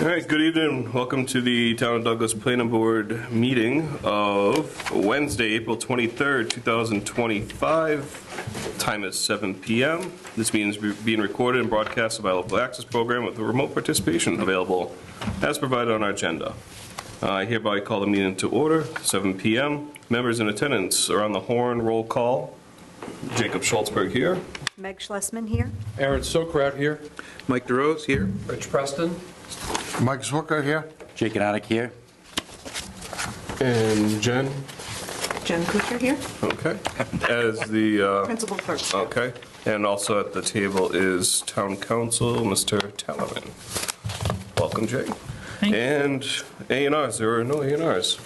All right, good evening. Welcome to the Town of Douglas Planning Board meeting of Wednesday, April 23rd, 2025. Time is 7 p.m. This meeting is being recorded and broadcast by Local Access Program with remote participation available as provided on our agenda. I hereby call the meeting to order, 7 p.m. Members in attendance are on the horn roll call. Jacob Schultzberg here. Meg Schlesman here. Aaron Sokrat here. Mike DeRose here. Rich Preston. Mike Zwicker here. Jake Anik here. And Jen. Jen Kuchar here. Okay. As the Principal clerk. okay. And also at the table is Town Council, Mr. Talaman. Welcome, Jay. And A&Rs. There are no A&Rs.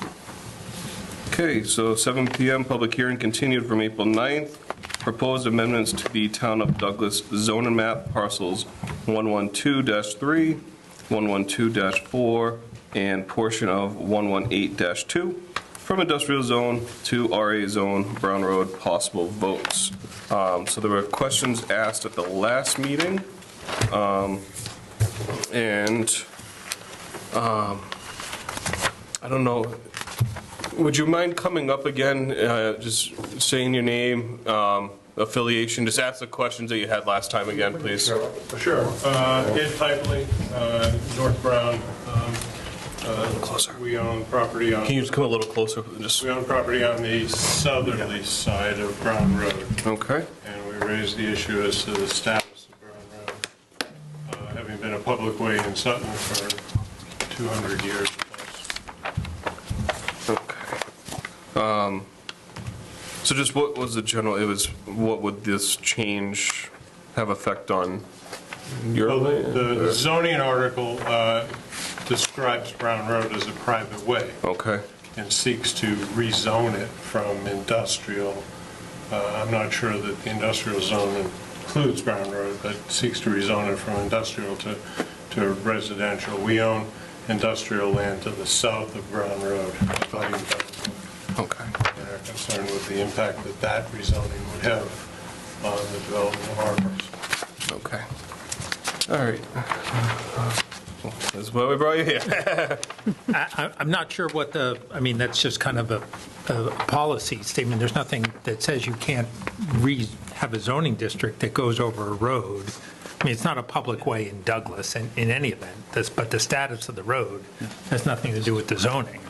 Okay, so 7 p.m. public hearing continued from April 9th. Proposed amendments to the Town of Douglas zoning map parcels 112-3, 112-4, and portion of 118-2 from industrial zone to RA zone, Brown Road, possible votes. So there were questions asked at the last meeting, and I don't know, would you mind coming up again, just saying your name, affiliation, just ask the questions that you had last time again, please. Sure. Ed Pipely, North Brown. Closer. We own property on. Can you just come a little closer? Just We own property on the southerly side of Brown Road, okay. and we raised the issue as to the status of Brown Road, having been a public way in Sutton for 200 years plus. Okay. So just what was the general? It was what would this change have effect on your Well, land? the zoning article describes Brown Road as a private way. Okay. And seeks to rezone it from industrial. I'm not sure that the industrial zone includes Brown Road, but seeks to rezone it from industrial to residential. We own industrial land to the south of Brown Road, abutting Brown Road, Okay. and are concerned with the impact that that rezoning would have on the development of our parcel. Okay. All right. That's why we brought you here. I'm not sure what I mean, that's just kind of a policy statement. There's nothing that says you can't have a zoning district that goes over a road. I mean, it's not a public way in Douglas in any event, but the status of the road has nothing to do with the zoning.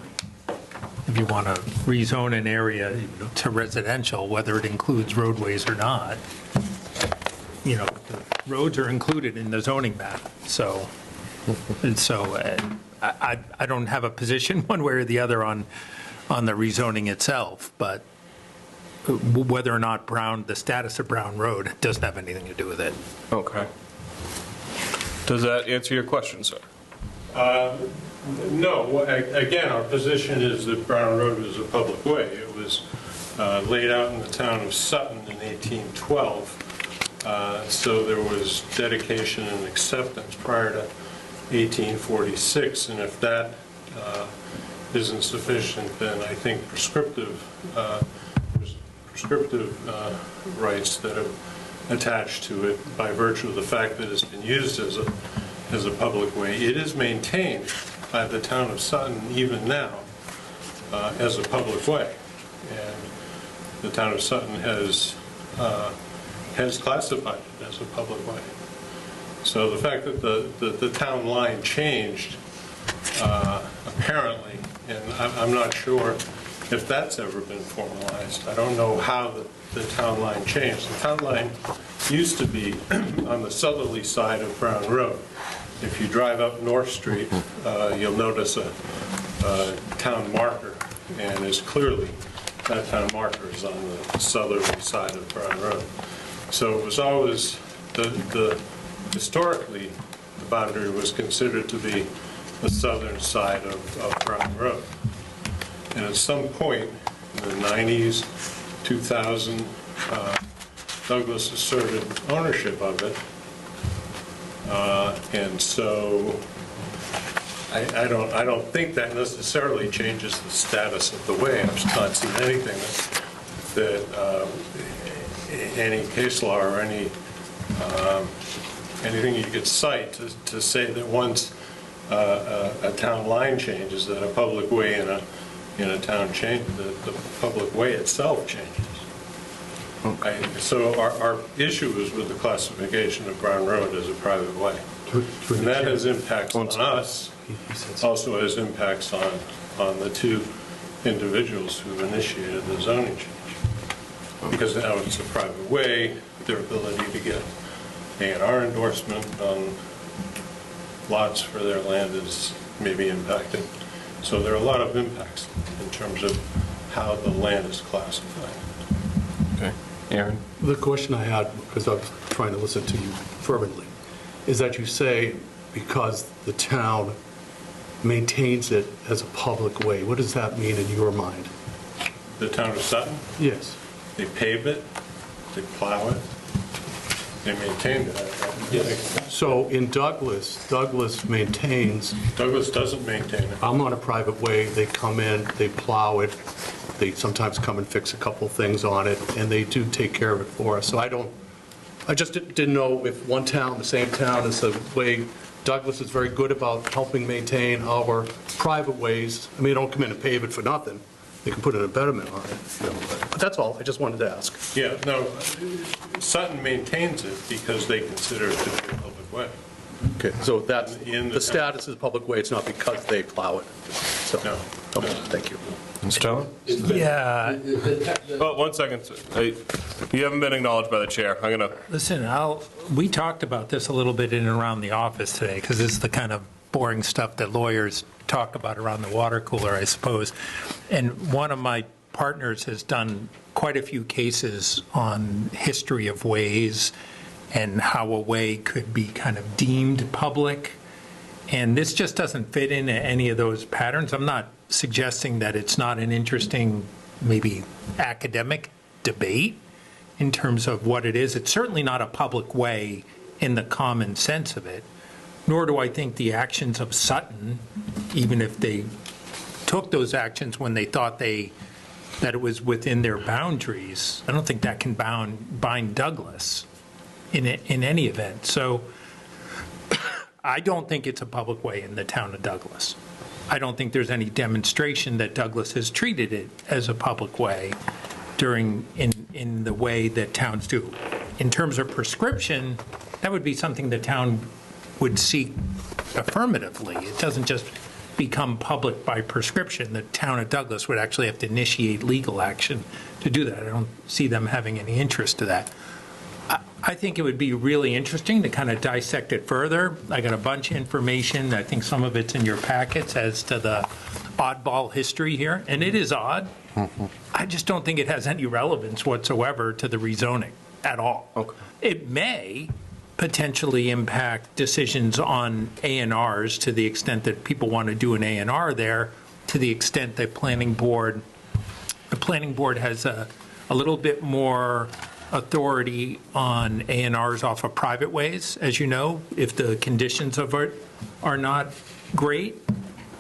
If you want to rezone an area to residential, whether it includes roadways or not, you know, the roads are included in the zoning map, so. And so I don't have a position one way or the other on the rezoning itself, but whether or not the status of Brown Road doesn't have anything to do with it. Okay. Does that answer your question, sir? No, again, our position is that Brown Road is a public way. It was laid out in the town of Sutton in 1812, so there was dedication and acceptance prior to 1846, and if that isn't sufficient, then I think prescriptive rights that are attached to it by virtue of the fact that it's been used as a public way. It is maintained by the town of Sutton even now as a public way, and the town of Sutton has classified it as a public way. So the fact that the town line changed, apparently, and I'm not sure if that's ever been formalized. I don't know how the town line changed. The town line used to be on the southerly side of Brown Road. If you drive up North Street, you'll notice a town marker, and is clearly that town marker is on the southerly side of Brown Road. So it was always historically, the boundary was considered to be the southern side of Brown Road. And at some point in the 90s, 2000, Douglas asserted ownership of it. And so I don't think that necessarily changes the status of the way. I've not seen anything that any case law or anything you could cite to say that once a town line change is that a public way in a town change, the public way itself changes. So our issue is with the classification of Brown Road as a private way. And that has impacts on us, also has impacts on the two individuals who've initiated the zoning change. Because now it's a private way, their ability to get A&R endorsement on lots for their land is maybe impacted. So there are a lot of impacts in terms of how the land is classified. Okay. Aaron? The question I had, because I was trying to listen to you fervently, is that you say because the town maintains it as a public way. What does that mean in your mind? The town of Sutton, Yes. they pave it, they plow it, they maintain it. So in Douglas maintains, Douglas doesn't maintain it. I'm on a private way, they come in, they plow it, they sometimes come and fix a couple things on it, and they do take care of it for us. So I just didn't know if one town, the same town, is the way Douglas is very good about helping maintain our private ways. I mean, they don't come in and pave it for nothing. They can put an embedment on it, you know. But that's all, I just wanted to ask. Yeah, no, Sutton maintains it because they consider it to be a public way. Okay, so that's, In the the status is public way, it's not because they plow it. So, No. okay, thank you. Mr. Tallman? Yeah, Oh, 1 second. You haven't been acknowledged by the chair. I'm going to, listen, we talked about this a little bit in and around the office today, because this is the kind of boring stuff that lawyers talk about around the water cooler, I suppose. And one of my partners has done quite a few cases on history of ways and how a way could be kind of deemed public. And this just doesn't fit into any of those patterns. I'm not suggesting that it's not an interesting, maybe academic debate in terms of what it is. It's certainly not a public way in the common sense of it, nor do I think the actions of Sutton, even if they took those actions when they thought that it was within their boundaries, I don't think that can bind Douglas in any event. So I don't think it's a public way in the town of Douglas. I don't think there's any demonstration that Douglas has treated it as a public way in the way that towns do. In terms of prescription, that would be something the town would seek affirmatively. It doesn't just become public by prescription. The town of Douglas would actually have to initiate legal action to do that. I don't see them having any interest to that. I think it would be really interesting to kind of dissect it further. I got a bunch of information. I think some of it's in your packets as to the oddball history here, and it is odd. I just don't think it has any relevance whatsoever to the rezoning at all. Okay. It may potentially impact decisions on A&Rs to the extent that people want to do an A&R there, to the extent that the planning board has a little bit more authority on A&Rs off of private ways, as you know, if the conditions of it are not great,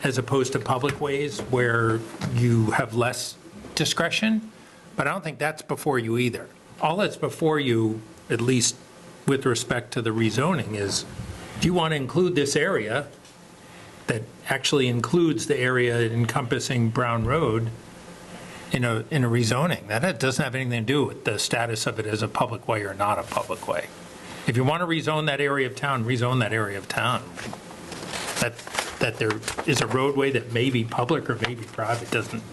as opposed to public ways where you have less discretion. But I don't think that's before you either. All that's before you, at least with respect to the rezoning, is do you want to include this area that actually includes the area encompassing Brown Road in a rezoning? That doesn't have anything to do with the status of it as a public way or not a public way. If you want to rezone that area of town, rezone that area of town. That there is a roadway that may be public or may be private doesn't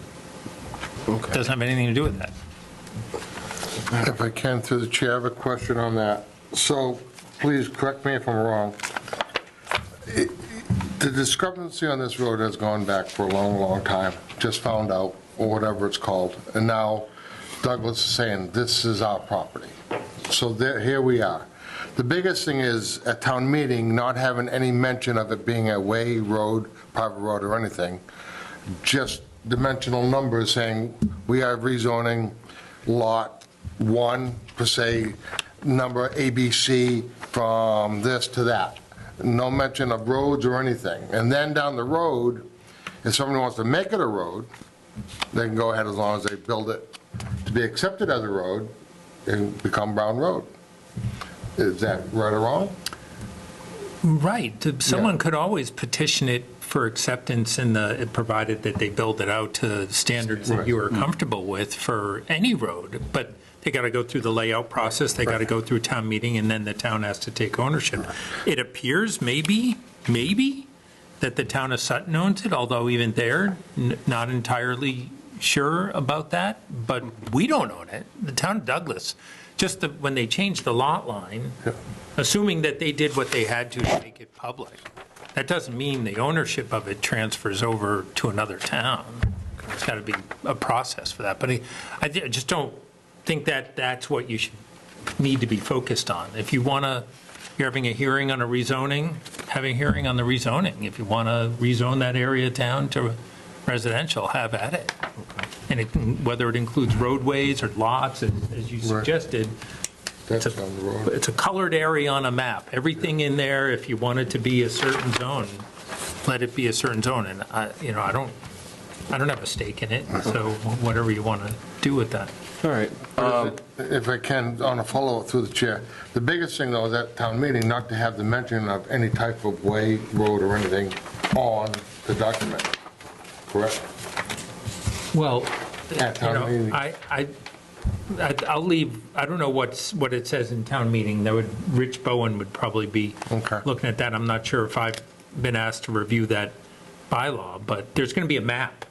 have anything to do with that. If I can, through the chair, I have a question on that. So, please correct me if I'm wrong. The discrepancy on this road has gone back for a long, long time, just found out, or whatever it's called. And now Douglas is saying, this is our property. So here we are. The biggest thing is, at town meeting, not having any mention of it being a way, road, private road, or anything, just dimensional numbers saying, we are rezoning lot 1, per se, number ABC from this to that. No mention of roads or anything. And then down the road, if somebody wants to make it a road, they can go ahead as long as they build it to be accepted as a road and become Brown Road. Is that right or wrong? Right, someone could always petition it for acceptance provided that they build it out to standards that you are comfortable with for any road, but they got to go through the layout process, they got to go through town meeting, and then the town has to take ownership. It appears maybe, that the town of Sutton owns it, although even they're not entirely sure about that, but we don't own it. The town of Douglas, when they changed the lot line, assuming that they did what they had to make it public, that doesn't mean the ownership of it transfers over to another town. There's got to be a process for that. But I just don't think that that's what you should need to be focused on. If you want to, you're having a hearing on a rezoning, have a hearing on the rezoning. If you want to rezone that area down to residential, have at it. And whether it includes roadways or lots, as you suggested, That's on the road. it's a colored area on a map. Everything in there, if you want it to be a certain zone, let it be a certain zone. And I don't have a stake in it, so whatever you want to do with that. All right. If I can, on a follow-up through the chair, the biggest thing, though, is at town meeting, not to have the mention of any type of way, road, or anything on the document, correct? Well, At town meeting. I'll leave, I don't know what it says in town meeting. Rich Bowen would probably be Okay. looking at that. I'm not sure if I've been asked to review that bylaw, but there's going to be a map.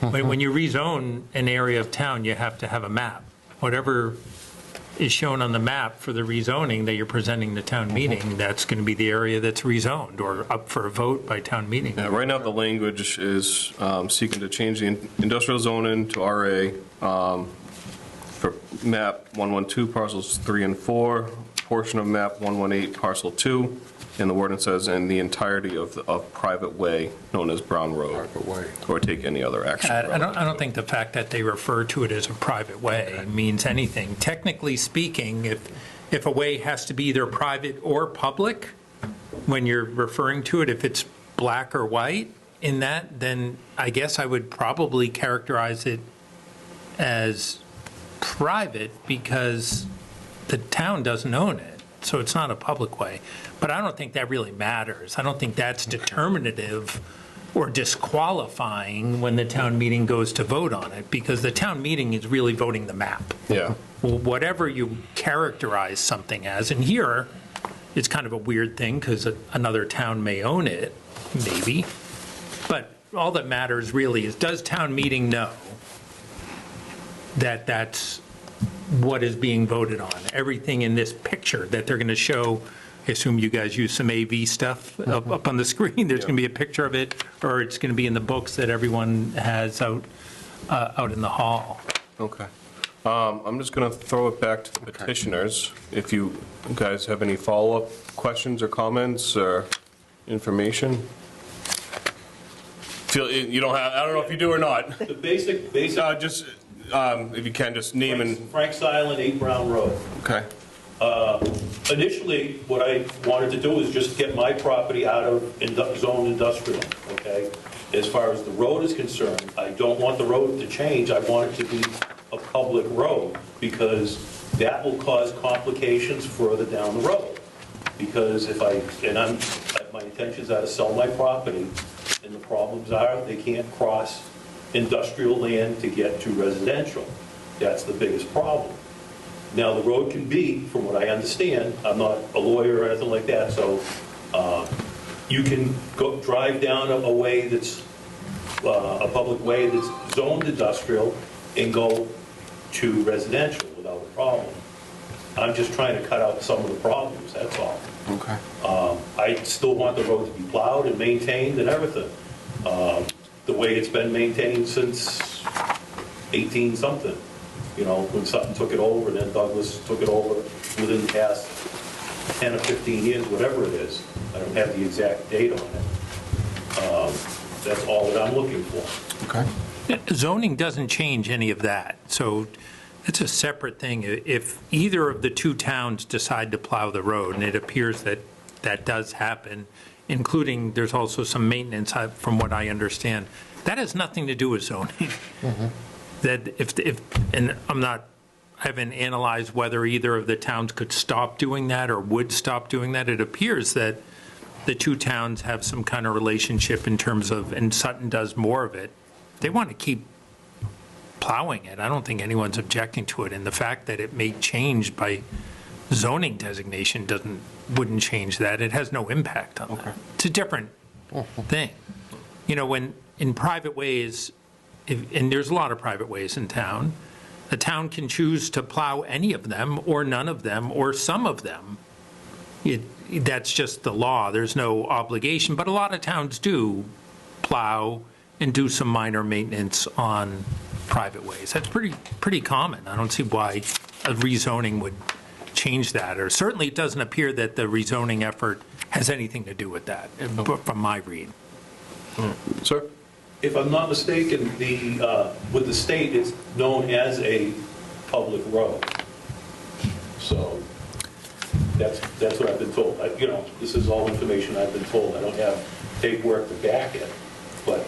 When you rezone an area of town, you have to have a map. Whatever is shown on the map for the rezoning that you're presenting to town meeting, that's going to be the area that's rezoned or up for a vote by town meeting. Yeah, right now, the language is seeking to change the industrial zoning to RA for map 112 parcels 3 and 4, portion of map 118 parcel 2, and the ordinance says in the entirety of private way known as Brown Road. Private way. Or take any other action. I don't think the fact that they refer to it as a private way means anything. Technically speaking, if a way has to be either private or public, when you're referring to it, if it's black or white in that, then I guess I would probably characterize it as private because the town doesn't own it, so it's not a public way. But I don't think that really matters. I don't think that's determinative or disqualifying when the town meeting goes to vote on it, because the town meeting is really voting the map. Yeah. Well, whatever you characterize something as, and here, it's kind of a weird thing because another town may own it, maybe, but all that matters really is, does town meeting know that that's what is being voted on? Everything in this picture that they're going to show, I assume you guys use some AV stuff up on the screen, there's going to be a picture of it, or it's going to be in the books that everyone has out in the hall. Okay. I'm just going to throw it back to the petitioners. If you guys have any follow-up questions or comments or information? You don't have, I don't know if you do or not. The basic, Just, if you can, just name and, Frank's Island, 8 Brown Road. okay. Initially, what I wanted to do was just get my property out of zone industrial, okay? As far as the road is concerned, I don't want the road to change. I want it to be a public road, because that will cause complications further down the road. Because my intentions are to sell my property, and the problems are they can't cross industrial land to get to residential. That's the biggest problem. Now, the road can be, from what I understand, I'm not a lawyer or anything like that, so you can drive down a way that's, a public way that's zoned industrial and go to residential without a problem. I'm just trying to cut out some of the problems, that's all. Okay. I still want the road to be plowed and maintained and everything, the way it's been maintained since 18-something. You know, when Sutton took it over, then Douglas took it over within the past 10 or 15 years, whatever it is. I don't have the exact date on it. That's all that I'm looking for. Okay. Zoning doesn't change any of that, so it's a separate thing. If either of the two towns decide to plow the road, and it appears that that does happen, including there's also some maintenance, from what I understand, that has nothing to do with zoning. That and I haven't analyzed whether either of the towns could stop doing that or would stop doing that. It appears that the two towns have some kind of relationship in terms of, and Sutton does more of it, they want to keep plowing it. I don't think anyone's objecting to it, and the fact that it may change by zoning designation wouldn't change that. It has no impact on that. It's a different thing. You know, when in private ways, and there's a lot of private ways in town, the town can choose to plow any of them, or none of them, or some of them. That's just the law. There's no obligation, but a lot of towns do plow and do some minor maintenance on private ways. That's pretty common. I don't see why a rezoning would change that, or certainly it doesn't appear that the rezoning effort has anything to do with that, from my read. Sir? If I'm not mistaken, with the state, it's known as a public road. So that's what I've been told. You know, this is all information I've been told. I don't have paperwork to back it, but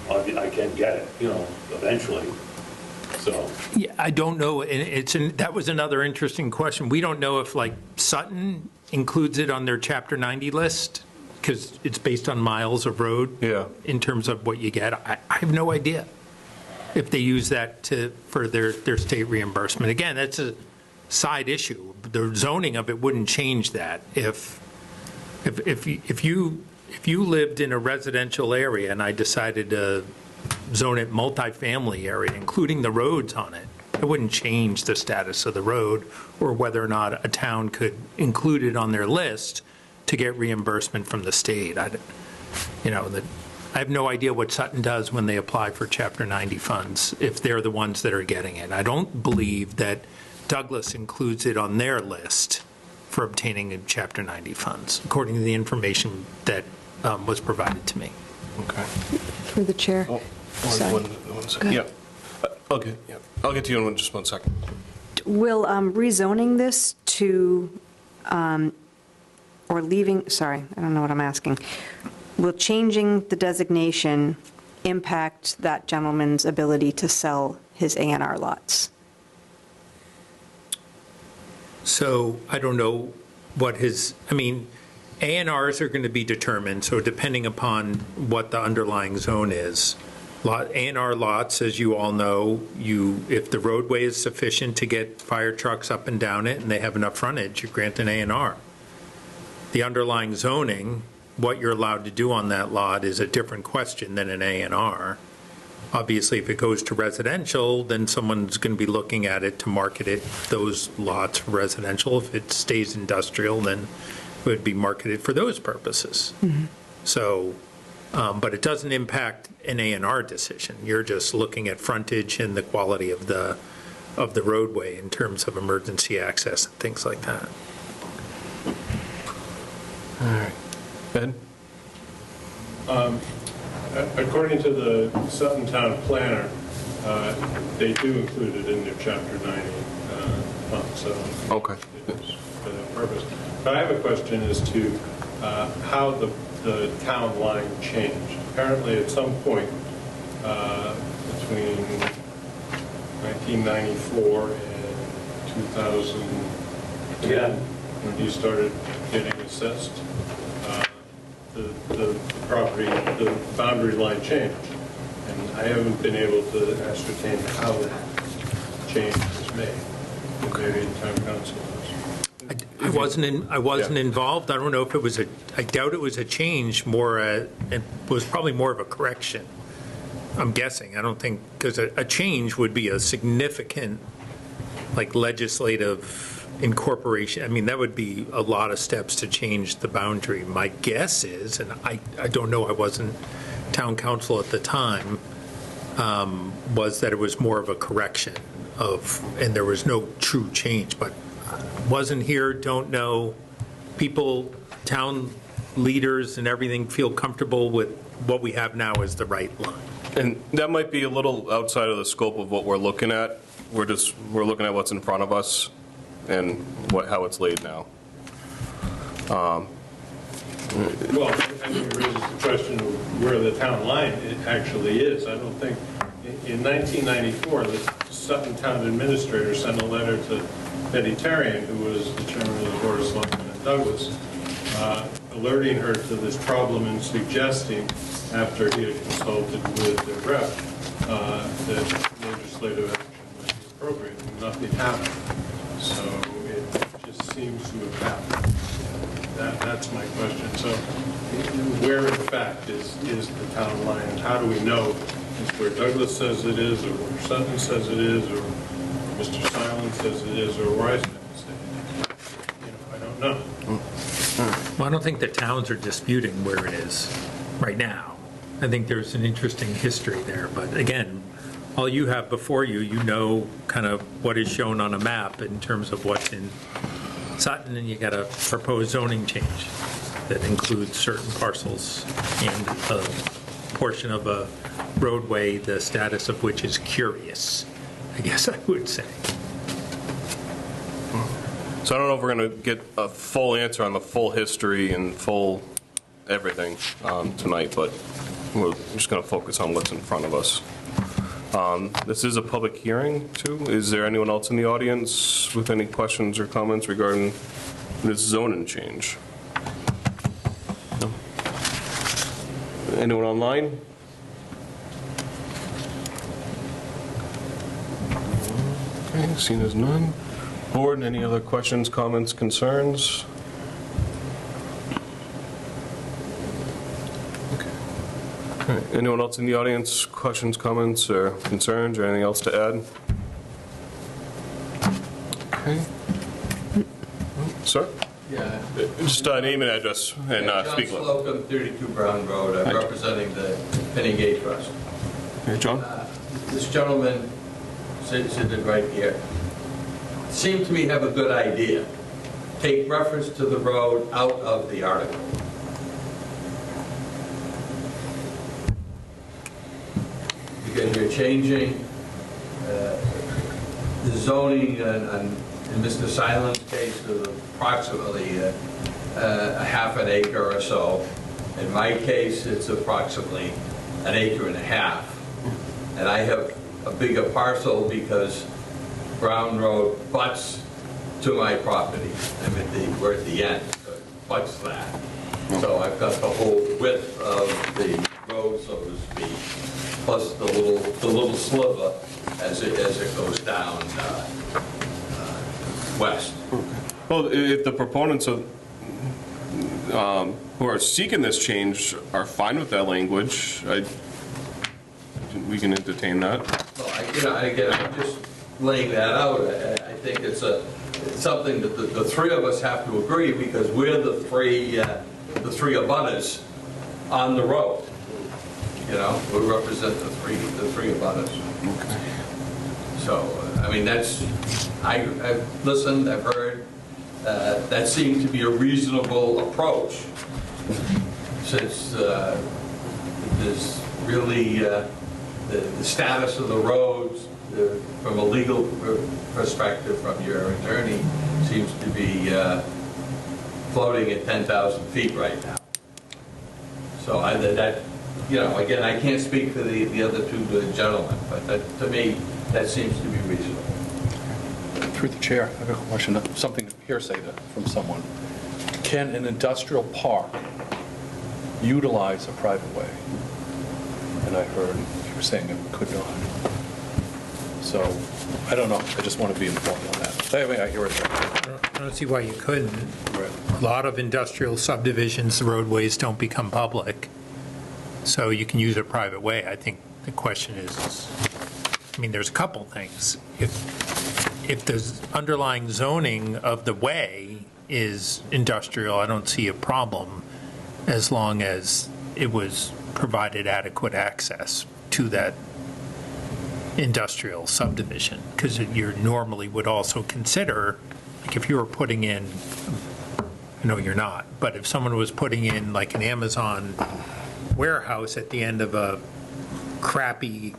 I can get it, you know, eventually. So. Yeah, I don't know, and that was another interesting question. We don't know if, like, Sutton includes it on their Chapter 90 list, because it's based on miles of road. Yeah. In terms of what you get. I have no idea if they use that for their state reimbursement. Again, that's a side issue. The zoning of it wouldn't change that. If you lived in a residential area and I decided to zone it multifamily area, including the roads on it, it wouldn't change the status of the road or whether or not a town could include it on their list to get reimbursement from the state. I have no idea what Sutton does when they apply for Chapter 90 funds, if they're the ones that are getting it. I don't believe that Douglas includes it on their list for obtaining Chapter 90 funds, according to the information that was provided to me. Okay. Through the chair. Oh, Sorry. one second. Yeah. Okay, yeah. I'll get to you in just 1 second. Will rezoning this to, or leaving, sorry, I don't know what I'm asking. Will changing the designation impact that gentleman's ability to sell his A&R lots? So I don't know what A&Rs are going to be determined, so depending upon what the underlying zone is. A&R lots, as you all know, if the roadway is sufficient to get fire trucks up and down it and they have enough frontage, you grant an A&R. The underlying zoning, what you're allowed to do on that lot is a different question than an A&R. Obviously, if it goes to residential, then someone's going to be looking at it to market it, those lots for residential. If it stays industrial, then it would be marketed for those purposes. Mm-hmm. So, but it doesn't impact an A&R decision. You're just looking at frontage and the quality of the roadway in terms of emergency access and things like that. All right. Ben? According to the Sutton Town Planner, they do include it in their Chapter 90 funds, so Okay. it's for that purpose. But I have a question as to how the town line changed. Apparently, at some point between 1994 and 2010, when you started getting assessed, the property, the boundary line changed. And I haven't been able to ascertain how that change was made. Maybe the town council was. I wasn't involved. I don't know if it was I doubt it was a change, it was probably more of a correction. I'm guessing. I don't think, because a change would be a significant, like, legislative incorporation. I mean, that would be a lot of steps to change the boundary. My guess is, and I don't know, I wasn't town council at the time, was that it was more of a correction and there was no true change, but wasn't here, don't know. People, town leaders and everything feel comfortable with what we have now as the right line. And that might be a little outside of the scope of what we're looking at. We're looking at what's in front of us and how it's laid now. Well, I think it raises the question of where the town line actually is. I don't think, in 1994, the Sutton Town Administrator sent a letter to Betty Terrian, who was the chairman of the Board of Selectmen in Douglas, alerting her to this problem and suggesting, after he had consulted with the rep, that legislative action might be appropriate, and nothing happened. So it just seems to have happened. That's my question. So where, in fact, is the town line, and how do we know? Is where Douglas says it is, or where Sutton says it is, or Mr. Silence says it is, or where I say it is? I don't know. Well, I don't think the towns are disputing where it is right now. I think there's an interesting history there, but again, all you have before you, you know kind of what is shown on a map in terms of what's in Sutton, and you got a proposed zoning change that includes certain parcels and a portion of a roadway, the status of which is curious, I guess I would say. So I don't know if we're going to get a full answer on the full history and full everything tonight, but we're just going to focus on what's in front of us. This is a public hearing, too. Is there anyone else in the audience with any questions or comments regarding this zoning change? No? Anyone online? Okay, seen as none. Board, any other questions, comments, concerns? Okay. All right. Anyone else in the audience, questions, comments, or concerns, or anything else to add? Okay. Sir? Yeah. Just name and address and speak. John Slocum, 32 Brown Road. I'm representing the Penny Gate Trust. Hey, John? This gentleman, sitting right here, seemed to me have a good idea. Take reference to the road out of the article. Because you're changing the zoning in Mr. Silent's case to approximately a half an acre or so. In my case, it's approximately an acre and a half. And I have a bigger parcel because Brown Road butts to my property. We're at the end, so it butts that. So I've got the whole width of the road, so to speak, plus the little sliver as it goes down west. Well, if the proponents of who are seeking this change are fine with that language, we can entertain that. Well, again, I'm just laying that out. I think it's something that the three of us have to agree, because we're the three abutters on the road. We represent the three abutters. Okay. So, I mean, I've listened, I've heard, that seemed to be a reasonable approach, since there's really the status of the roads from a legal perspective from your attorney seems to be floating at 10,000 feet right now. So again, I can't speak for the other two gentlemen, but to me, that seems to be reasonable. Through the chair, I have a question, something hearsay from someone. Can an industrial park utilize a private way? And I heard you were saying it could not. So, I don't know, I just want to be informed on that. Anyway, I hear it. I don't see why you couldn't. A lot of industrial subdivisions, the roadways don't become public, so you can use a private way. I think the question is, there's a couple things. If the underlying zoning of the way is industrial, I don't see a problem as long as it was provided adequate access to that industrial subdivision, because you normally would also consider, like if you were putting in, I know you're not, but if someone was putting in like an Amazon warehouse at the end of a crappy,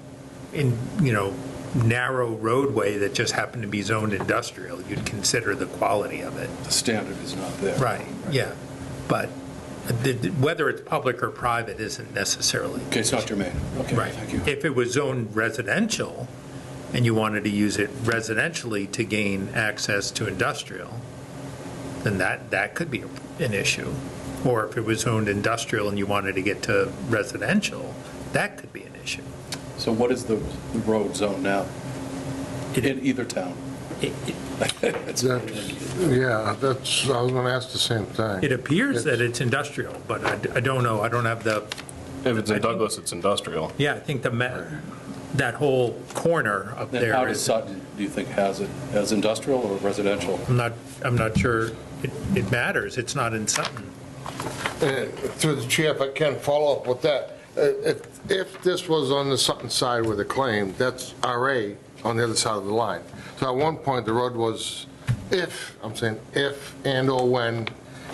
narrow roadway that just happened to be zoned industrial, you'd consider the quality of it. The standard is not there. Right, yeah. But whether it's public or private isn't necessarily. Okay, it's not germane. Okay, Right. thank you. If it was zoned residential and you wanted to use it residentially to gain access to industrial, then that could be an issue. Or if it was zoned industrial and you wanted to get to residential, that could be an issue. So what is the road zone now in either town? Yeah, that's, I was going to ask the same thing. It appears that it's industrial, but I don't know, I don't have the, If it's in Douglas, it's industrial. yeah, I think that whole corner up Then how there does is, Sutton, do you think, has it, as industrial or residential? I'm not sure it matters, it's not in Sutton. Through the chair, if I can follow up with that, if this was on the Sutton side with a claim, that's RA on the other side of the line. So at one point, the road was, if and/or when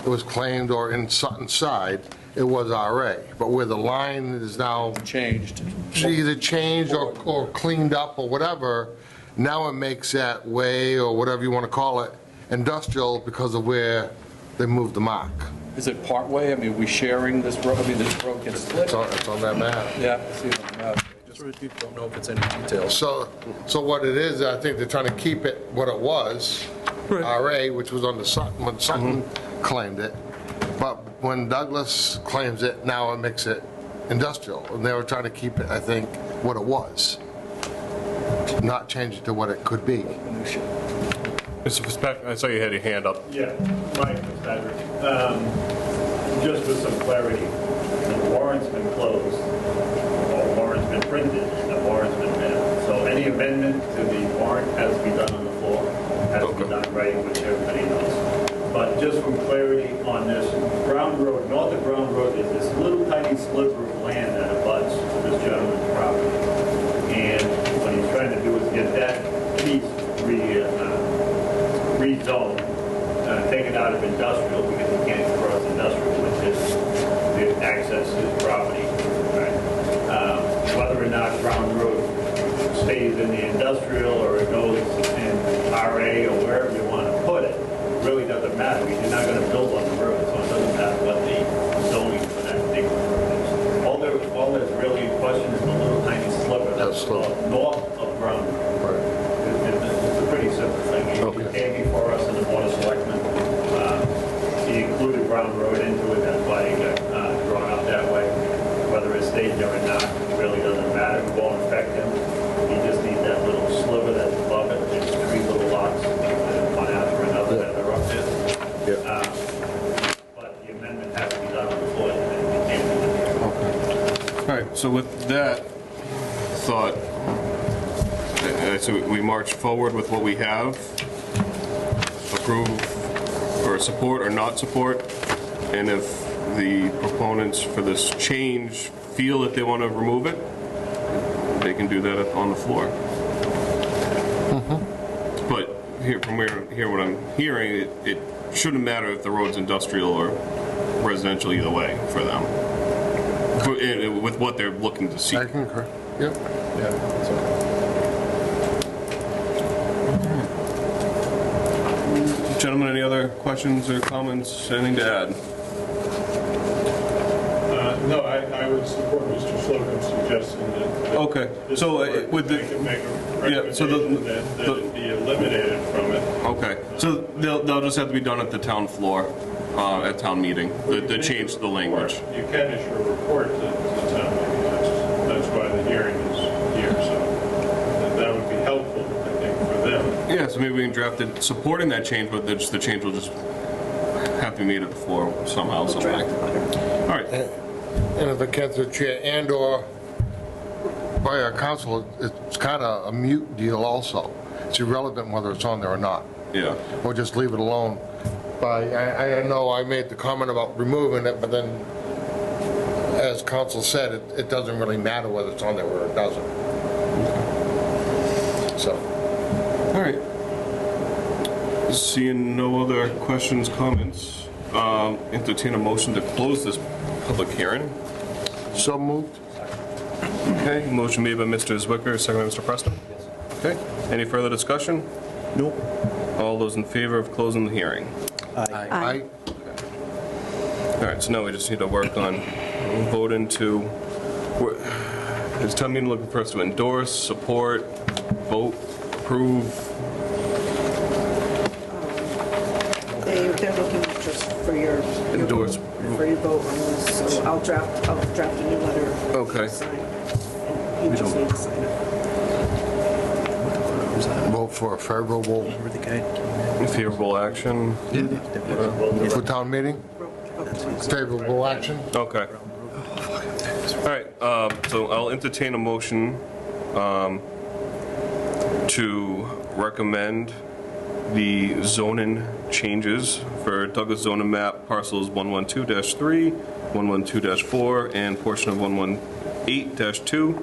it was claimed or in Sutton side, it was RA. But where the line is now Changed. either changed or cleaned up or whatever, now it makes that way, or whatever you want to call it, industrial because of where they moved the mark. Is it part way? I mean, are we sharing this road? I mean, this road gets split? It's on that map. Yeah, I see it on the map. I just don't know if it's any details. So what it is, I think they're trying to keep it what it was, RA, which was on the Sutton, when Sutton claimed it. But when Douglas claims it, now it makes it industrial. And they were trying to keep it, I think, what it was, not change it to what it could be. Mr. Fitzpatrick, I saw you had your hand up. Yeah, Mike Fitzpatrick. Just with some clarity, the warrant's been closed, or warrant's been printed, and the warrant's been mailed. So any amendment to the warrant has to be done on the floor, has to be done right, which everybody knows. But just from clarity on this, Brown Road, north of Brown Road, is this little tiny sliver of land that abuts this gentleman's property. And what he's trying to do is get that piece rezoned, take it out of industrial, because you can't cross industrial with this, access his property. Right? Whether or not Brown Road stays in the industrial or it goes in RA or wherever you want to put it, really doesn't matter. You're not going to build on the road, so it doesn't matter what the zoning for that particular road is. All that's really in question is the little tiny sliver that's north of Brown Road. It's a pretty simple thing. He came before us in the Board of Selectmen. He included Brown Road into it, that's why he got drawn up that way. Whether it stayed there or not really doesn't matter. It won't affect him. He just needs that little sliver that's above it. There's 3 little lots, one after another that are up there. But the amendment has to be done on the floor, and we can't do it. All right, so with that thought, so we march forward with what we have, approve or support or not support, and if the proponents for this change feel that they want to remove it, they can do that on the floor. But here what I'm hearing, it shouldn't matter if the road's industrial or residential either way for them, with what they're looking to see. I concur. Yep. Yeah, that's okay. Gentlemen, any other questions or comments, anything to add? No, I would support Mr. Slocum's suggestion that. Okay, this so board with the. make a Yeah, so recommendation that it be eliminated from it. Okay, so they'll just have to be done at the town floor, at town meeting, the change to the language. You can issue a report to the town meeting, that's why the hearing is here, so that would be helpful, I think, for them. Yeah, so maybe we can draft it supporting that change, but the change will just have to be made at the floor somehow, some way. All right. And if it can through the chair and/or by our council, it's kind of a mute deal also. It's irrelevant whether it's on there or not. Yeah. Or just leave it alone. But I know I made the comment about removing it, but then, as council said, it doesn't really matter whether it's on there or it doesn't. So. All right. Seeing no other questions, comments, entertain a motion to close this public hearing. So moved. Okay, motion made by Mr. Zwicker, second by Mr. Preston. Okay, any further discussion? Nope. All those in favor of closing the hearing? Aye. All right, so now we just need to work on voting to, is town meeting looking for us to endorse, support, vote, approve? they're looking just for your Endorse. for your vote on this, so I'll draft a new letter. Okay. to sign, and you just need to sign it. Vote for a favorable, Favorable action? for town meeting? Favorable action? Okay. All right, so I'll entertain a motion to recommend the zoning changes for Douglas zoning map parcels 112-3, 112-4, and portion of 118-2.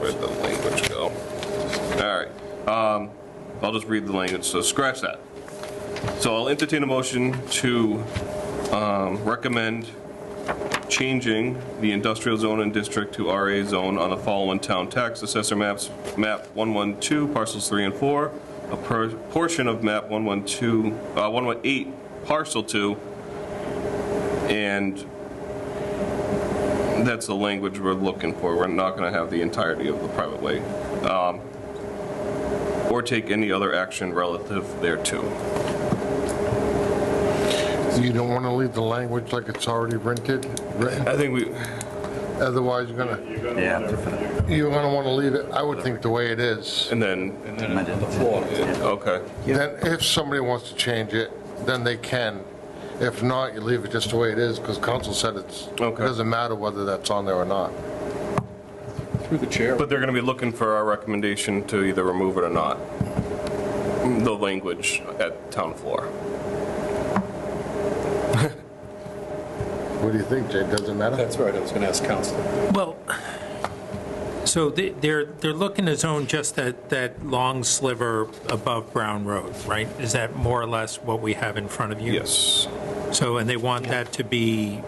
Where'd the language go? All right, I'll just read the language, so scratch that. So I'll entertain a motion to recommend changing the industrial zone and district to RA zone on the following town tax assessor maps: map 112, parcels 3 and 4, a portion of map 118, parcel 2, and that's the language we're looking for. We're not going to have the entirety of the private way, or take any other action relative thereto. You don't want to leave the language like it's already written? I think we, Otherwise, you're gonna want to leave it, I would think, the way it is. and then, On the floor. okay. Then if somebody wants to change it, then they can. If not, you leave it just the way it is, because council said it Okay. doesn't matter whether that's on there or not. Through the chair. But they're going to be looking for our recommendation to either remove it or not, the language at town floor. What do you think, Jay? Doesn't matter? That's right, I was going to ask council. Well, so they're looking to zone just that long sliver above Brown Road, right? Is that more or less what we have in front of you? Yes. So, and they want that to be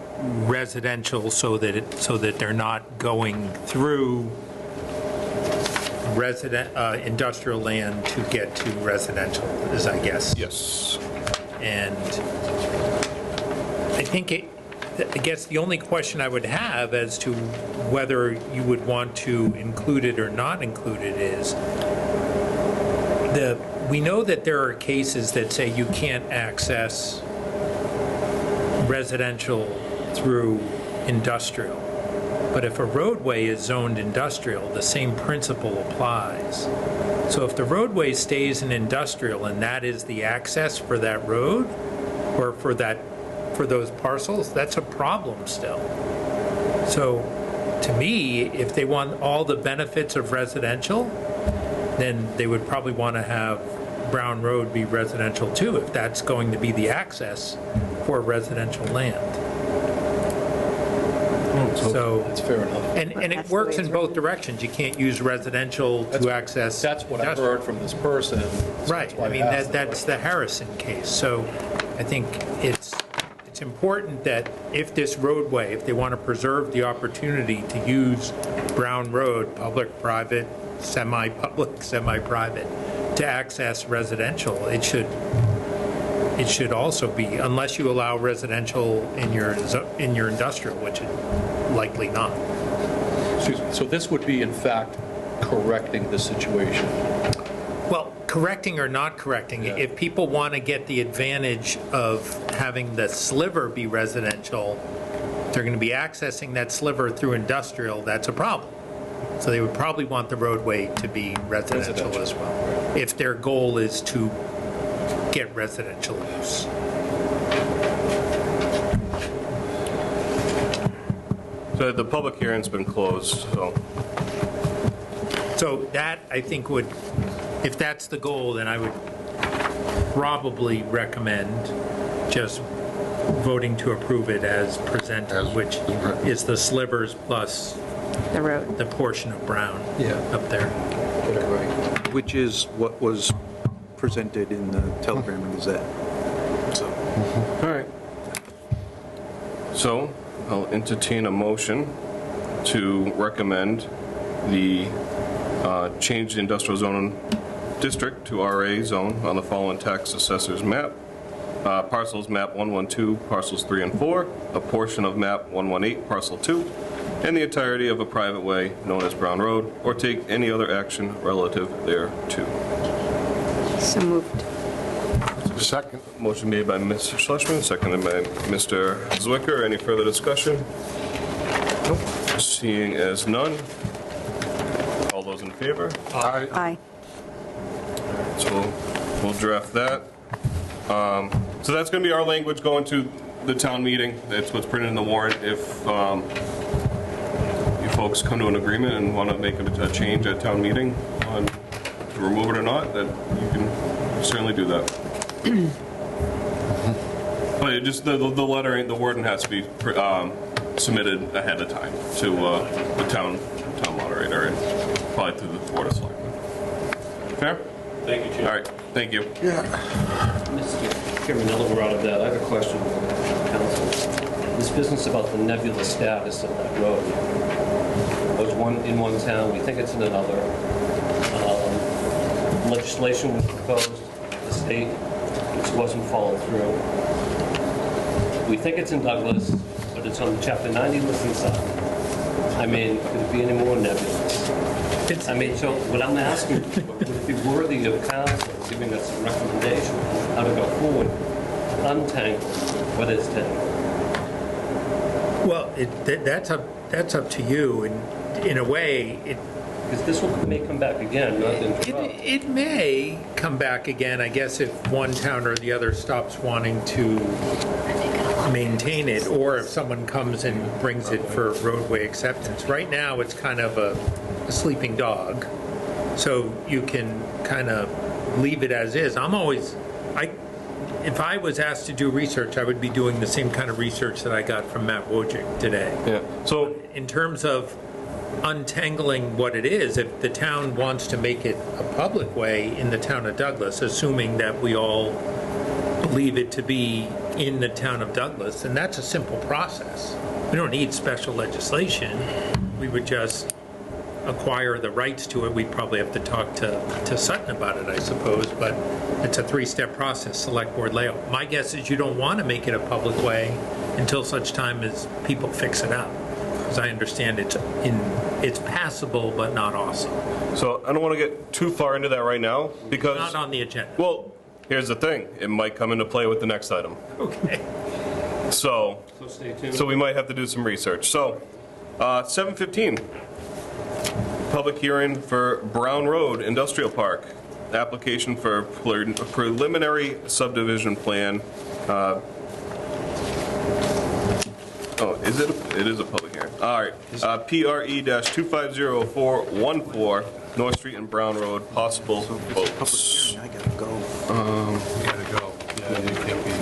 residential so that they're not going through industrial land to get to residential, is I guess. Yes. And I guess the only question I would have as to whether you would want to include it or not include it is, we know that there are cases that say you can't access residential through industrial. But if a roadway is zoned industrial, the same principle applies. So if the roadway stays in industrial and that is the access for that road or for those parcels, that's a problem still. So to me, if they want all the benefits of residential, then they would probably want to have Brown Road be residential too, if that's going to be the access for residential land. So, That's fair enough. and it That's the works way in it's both written. directions. You can't use residential to access. That's what I industrial. heard from this person. so Right, that's why I mean, asked that's the Harrison case. So I think it's important that if this roadway, if they want to preserve the opportunity to use Brown Road, public, private, semi-public, semi-private, to access residential, it should also be, unless you allow residential in your industrial, which is likely not. Excuse me, so this would be in fact correcting the situation. Well, correcting or not correcting, Yeah. if people want to get the advantage of having the sliver be residential, they're going to be accessing that sliver through industrial, that's a problem. So they would probably want the roadway to be residential as well, if their goal is to get residential use. So the public hearing's been closed, so. So that, I think, would, if that's the goal, then I would probably recommend just voting to approve it as presented, which is the slivers plus The road. the portion of Brown Yeah. up there. Get it right. Which is what was presented in the Telegram and Gazette. So, All right. So I'll entertain a motion to recommend the change the industrial zone district to RA zone on the following tax assessor's map. Parcels map 112, parcels 3 and 4, a portion of map 118, parcel 2, and the entirety of a private way known as Brown Road, or take any other action relative thereto. So moved. Second. Motion made by Mr. Schlesman, seconded by Mr. Zwicker. Any further discussion? Nope. Seeing as none. All those in favor? Aye. Aye. So we'll draft that. So that's going to be our language going to the town meeting. That's what's printed in the warrant. If you folks come to an agreement and want to make a change at town meeting on to remove it or not, then you can certainly do that. But it just the lettering, the wording has to be submitted ahead of time to the town moderator and probably to the Board of Selectmen. Fair? Thank you, Chair. All right. Thank you. Mr. Chairman, now that we're out of that, I have a question for the council. This business about the nebulous status of that road. It was one in one town, we think it's in another. Legislation was proposed, the state, which wasn't followed through. We think it's in Douglas, but it's on the Chapter 90 list inside. I mean, could it be any more nebulous? I mean, so what I'm asking, would it be worthy of council giving us a recommendation how to go forward, untangle what is tangled? Well, that's up to you, and in a way, because this may come back again, not interrupt. It may come back again, I guess, if one town or the other stops wanting to maintain it, or if someone comes and brings it for roadway acceptance. Right now, it's kind of a sleeping dog, so you can kind of leave it as is. If I was asked to do research, I would be doing the same kind of research that I got from Matt Wojcik today. Yeah. So in terms of untangling what it is, if the town wants to make it a public way in the town of Douglas, assuming that we all believe it to be in the town of Douglas, then that's a simple process. We don't need special legislation. We would just acquire the rights to it. We'd probably have to talk to Sutton about it, I suppose, but it's a three-step process, select board layout. My guess is you don't want to make it a public way until such time as people fix it up. As I understand, it's passable, but not awesome. So I don't want to get too far into that right now because Not on the agenda. Well, here's the thing: it might come into play with the next item. Okay. So stay tuned. So we might have to do some research. So 7:15, public hearing for Brown Road Industrial Park, application for preliminary subdivision plan. Oh, is it? It is a public hearing. All right. PRE-250414, North Street and Brown Road, possible votes. I gotta go. You gotta go. Yeah, you can't be. I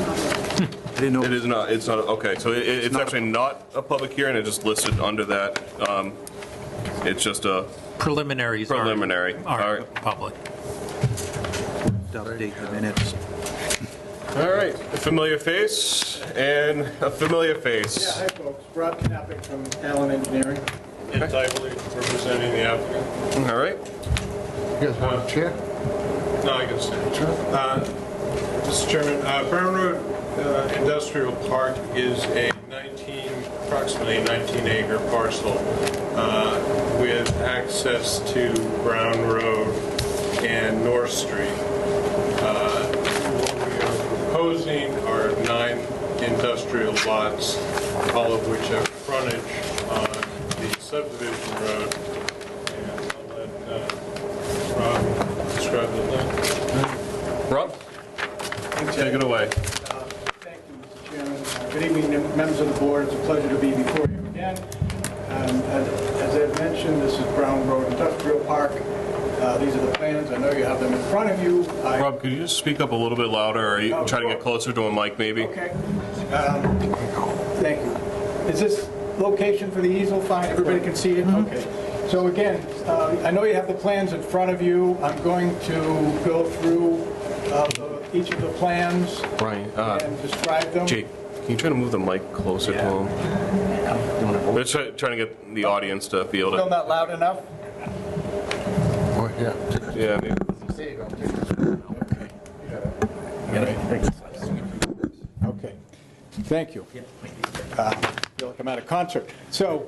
didn't know. It is not. It's not. Okay. So it's actually not a public hearing. It's just listed under that. It's just a Preliminaries preliminary. are All right. public. Update the minutes. All right. A familiar face and a familiar face. Yeah, hi folks, Rob Knappick from Allen Engineering. Ed Tively, representing the applicant. All right. You guys want a chair? No, I can stand. Mr. Chairman, Brown Road Industrial Park is a approximately 19-acre parcel with access to Brown Road and North Street. What we are proposing are 9 industrial lots, all of which have frontage on the subdivision road. And I'll let Rob describe the land. Rob, take it away. Thank you, Mr. Chairman. Good evening, members of the board. It's a pleasure to be before you again. As Ed mentioned, this is Brown Road Industrial Park. These are the plans. I know you have them in front of you. Rob, could you just speak up a little bit louder, or you try to get closer to a mic, maybe? Okay. Thank you. Is this location for the easel fine? Everybody can see it? Okay. So again, I know you have the plans in front of you. I'm going to go through each of the plans Brian, and describe them. Jake, can you try to move the mic closer to him? We're trying to get the audience to be able Still to. not loud enough? Oh, yeah. Yeah, maybe. There you go. Okay. Okay. Thank you. feel like I'm at a concert. So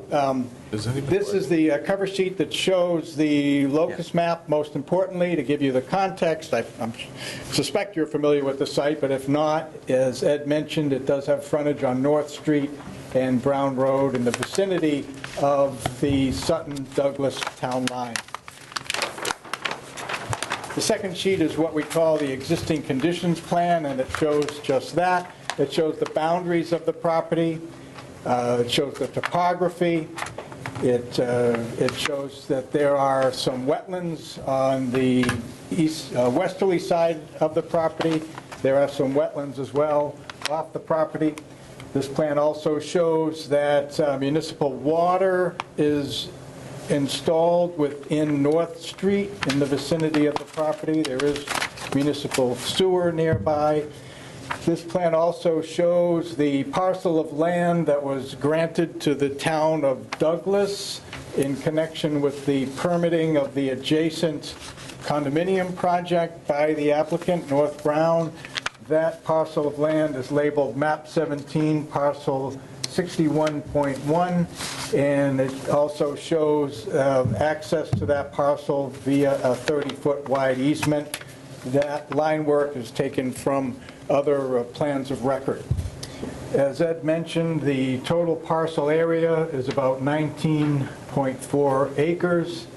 this is the cover sheet that shows the locus map, most importantly, to give you the context. I suspect you're familiar with the site, but if not, as Ed mentioned, it does have frontage on North Street and Brown Road in the vicinity of the Sutton-Douglas town line. The second sheet is what we call the existing conditions plan, and it shows just that. It shows the boundaries of the property. It shows the topography. It shows that there are some wetlands on the westerly side of the property. There are some wetlands as well off the property. This plan also shows that municipal water is installed within North Street in the vicinity of the property. There is municipal sewer nearby. This plan also shows the parcel of land that was granted to the town of Douglas in connection with the permitting of the adjacent condominium project by the applicant, North Brown. That parcel of land is labeled map 17, parcel 61.1, and it also shows access to that parcel via a 30-foot wide easement. That line work is taken from other plans of record. As Ed mentioned, the total parcel area is about 19.4 acres,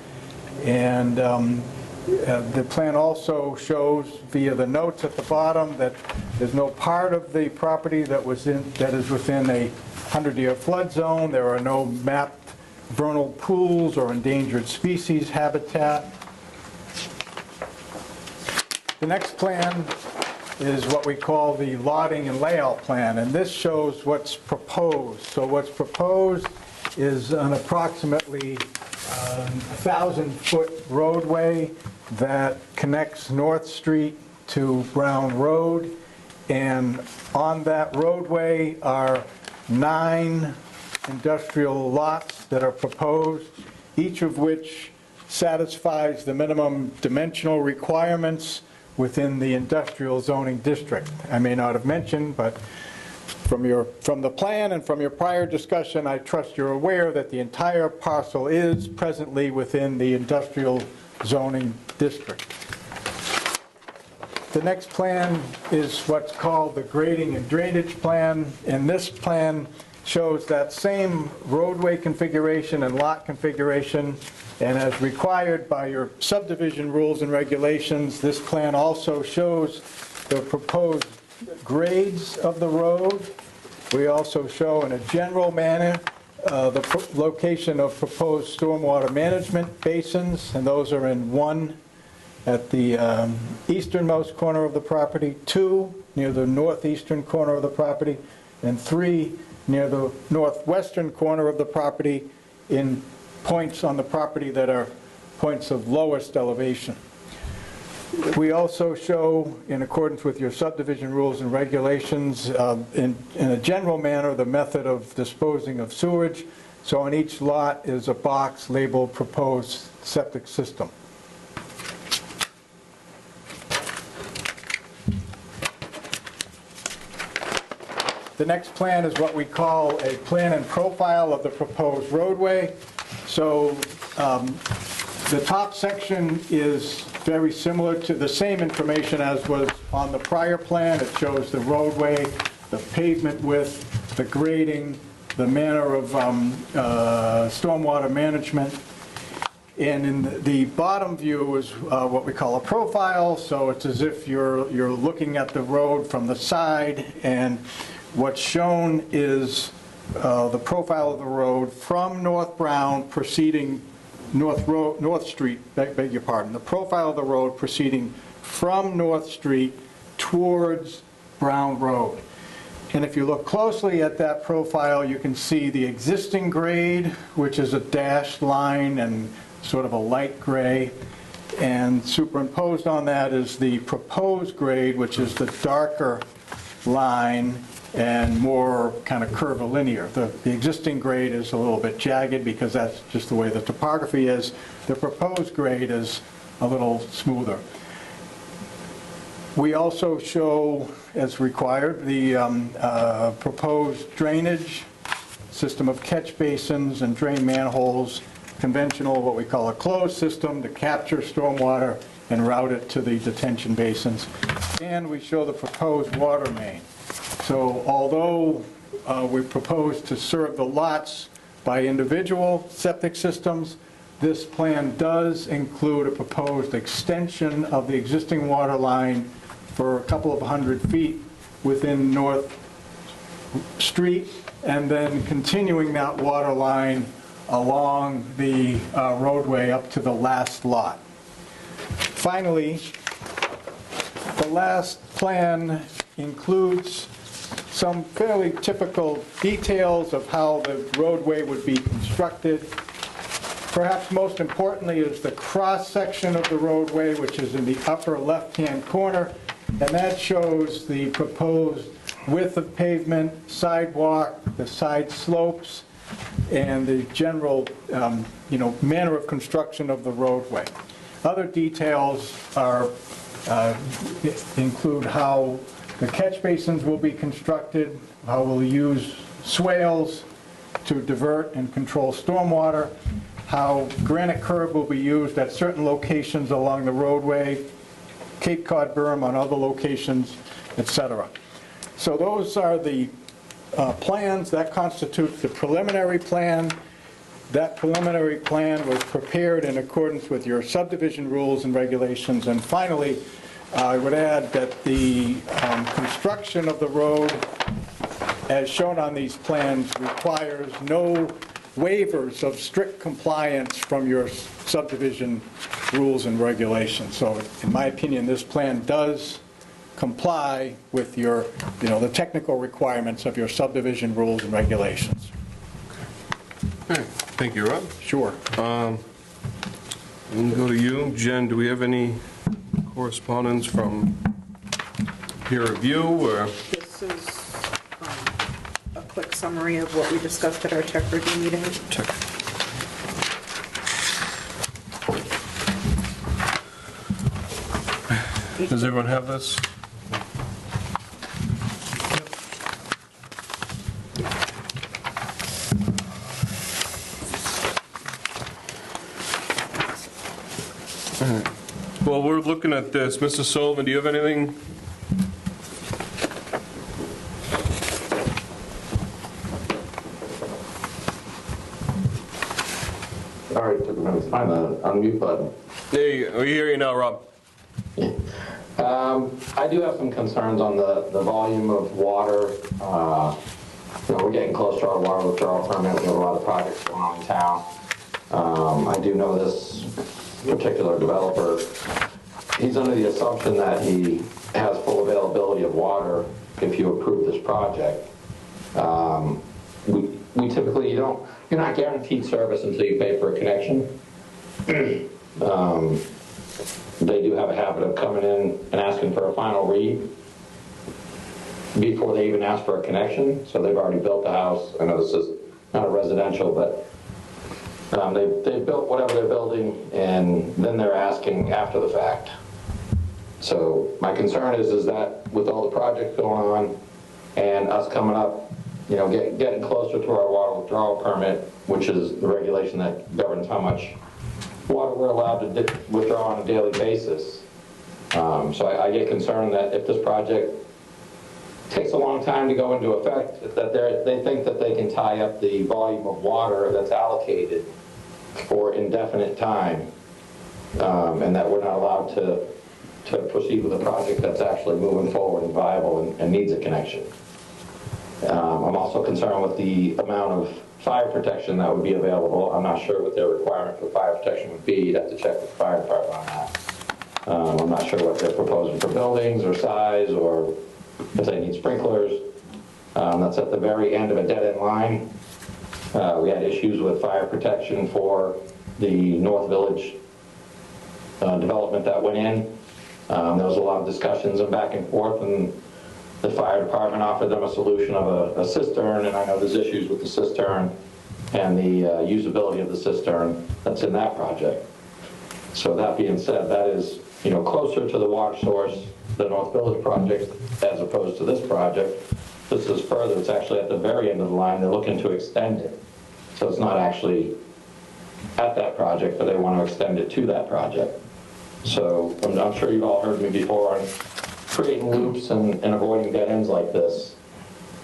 and the plan also shows via the notes at the bottom that there's no part of the property that is within a 100-year flood zone. There are no mapped vernal pools or endangered species habitat. The next plan is what we call the lotting and layout plan, and this shows what's proposed. So what's proposed is an approximately 1,000-foot roadway that connects North Street to Brown Road, and on that roadway are 9 industrial lots that are proposed, each of which satisfies the minimum dimensional requirements within the industrial zoning district. I may not have mentioned, but from the plan and from your prior discussion, I trust you're aware that the entire parcel is presently within the industrial zoning district. The next plan is what's called the grading and drainage plan, and this plan shows that same roadway configuration and lot configuration, and as required by your subdivision rules and regulations, this plan also shows the proposed grades of the road. We also show in a general manner the location of proposed stormwater management basins, and those are in 1 at the easternmost corner of the property, 2 near the northeastern corner of the property, and 3 near the northwestern corner of the property in points on the property that are points of lowest elevation. We also show, in accordance with your subdivision rules and regulations, in a general manner, the method of disposing of sewage. So on each lot is a box labeled proposed septic system. The next plan is what we call a plan and profile of the proposed roadway. So the top section is very similar to the same information as was on the prior plan. It shows the roadway, the pavement width, the grading, the manner of stormwater management. And in the bottom view is what we call a profile. So it's as if you're looking at the road from the side, and what's shown is the profile of the road from North Brown proceeding North Street, beg your pardon, the profile of the road proceeding from North Street towards Brown Road. And if you look closely at that profile, you can see the existing grade, which is a dashed line and sort of a light gray, and superimposed on that is the proposed grade, which is the darker line and more kind of curvilinear. The existing grade is a little bit jagged because that's just the way the topography is. The proposed grade is a little smoother. We also show, as required, the proposed drainage system of catch basins and drain manholes, conventional, what we call a closed system to capture stormwater and route it to the detention basins. And we show the proposed water main. So although we propose to serve the lots by individual septic systems, this plan does include a proposed extension of the existing water line for a couple of 100 feet within North Street, and then continuing that water line along the roadway up to the last lot. Finally, the last plan includes some fairly typical details of how the roadway would be constructed. Perhaps most importantly is the cross-section of the roadway, which is in the upper left-hand corner, and that shows the proposed width of pavement, sidewalk, the side slopes, and the general manner of construction of the roadway. Other details are include how the catch basins will be constructed, how we'll use swales to divert and control stormwater, how granite curb will be used at certain locations along the roadway, Cape Cod berm on other locations, etc. So those are the plans that constitute the preliminary plan. That preliminary plan was prepared in accordance with your subdivision rules and regulations. And finally, I would add that the construction of the road, as shown on these plans, requires no waivers of strict compliance from your subdivision rules and regulations. So in my opinion, this plan does comply with your, the technical requirements of your subdivision rules and regulations. Okay. Thank you, Rob. Sure. We can go to you. Jen, do we have any correspondence from peer review or? This is a quick summary of what we discussed at our tech review meeting. Does everyone have this? Well, we're looking at this. Mr. Sullivan, do you have anything? Sorry, took a minute to find the unmute button. Hey, we hear you now, Rob. I do have some concerns on the volume of water. We're getting close to our water withdrawal permit. We have a lot of projects going on in town. I do know this particular developer. He's under the assumption that he has full availability of water if you approve this project. We typically, you're not guaranteed service until you pay for a connection. They do have a habit of coming in and asking for a final read before they even ask for a connection. So they've already built the house. I know this is not a residential, but they've built whatever they're building, and then they're asking after the fact. So my concern is that with all the projects going on and us coming up, getting closer to our water withdrawal permit, which is the regulation that governs how much water we're allowed to withdraw on a daily basis. So I get concerned that if this project takes a long time to go into effect, that they think that they can tie up the volume of water that's allocated for indefinite time, and that we're not allowed to proceed with a project that's actually moving forward and viable and needs a connection. I'm also concerned with the amount of fire protection that would be available. I'm not sure what their requirement for fire protection would be. You'd have to check with the fire department on that. I'm not sure what they're proposing for buildings or size, or if they need sprinklers. That's at the very end of a dead-end line. We had issues with fire protection for the North Village development that went in. There was a lot of discussions and back and forth, and the fire department offered them a solution of a cistern, and I know there's issues with the cistern and the usability of the cistern that's in that project. So that being said, that is closer to the water source, the North Village project, as opposed to this project. This is further, it's actually at the very end of the line, they're looking to extend it. So it's not actually at that project, but they want to extend it to that project. So I'm sure you've all heard me before on creating loops and avoiding dead ends like this.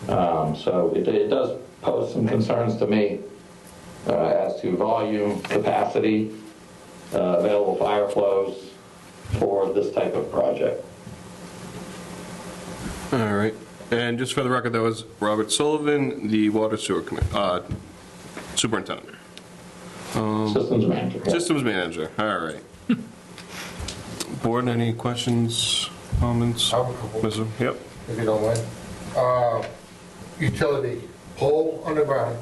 So it does pose some concerns to me as to volume, capacity, available fire flows for this type of project. All right. And just for the record, that was Robert Sullivan, the Water Sewer Superintendent. Systems manager. Systems manager, all right. Board, any questions, comments? Yep. If you don't mind. Utility pole underground.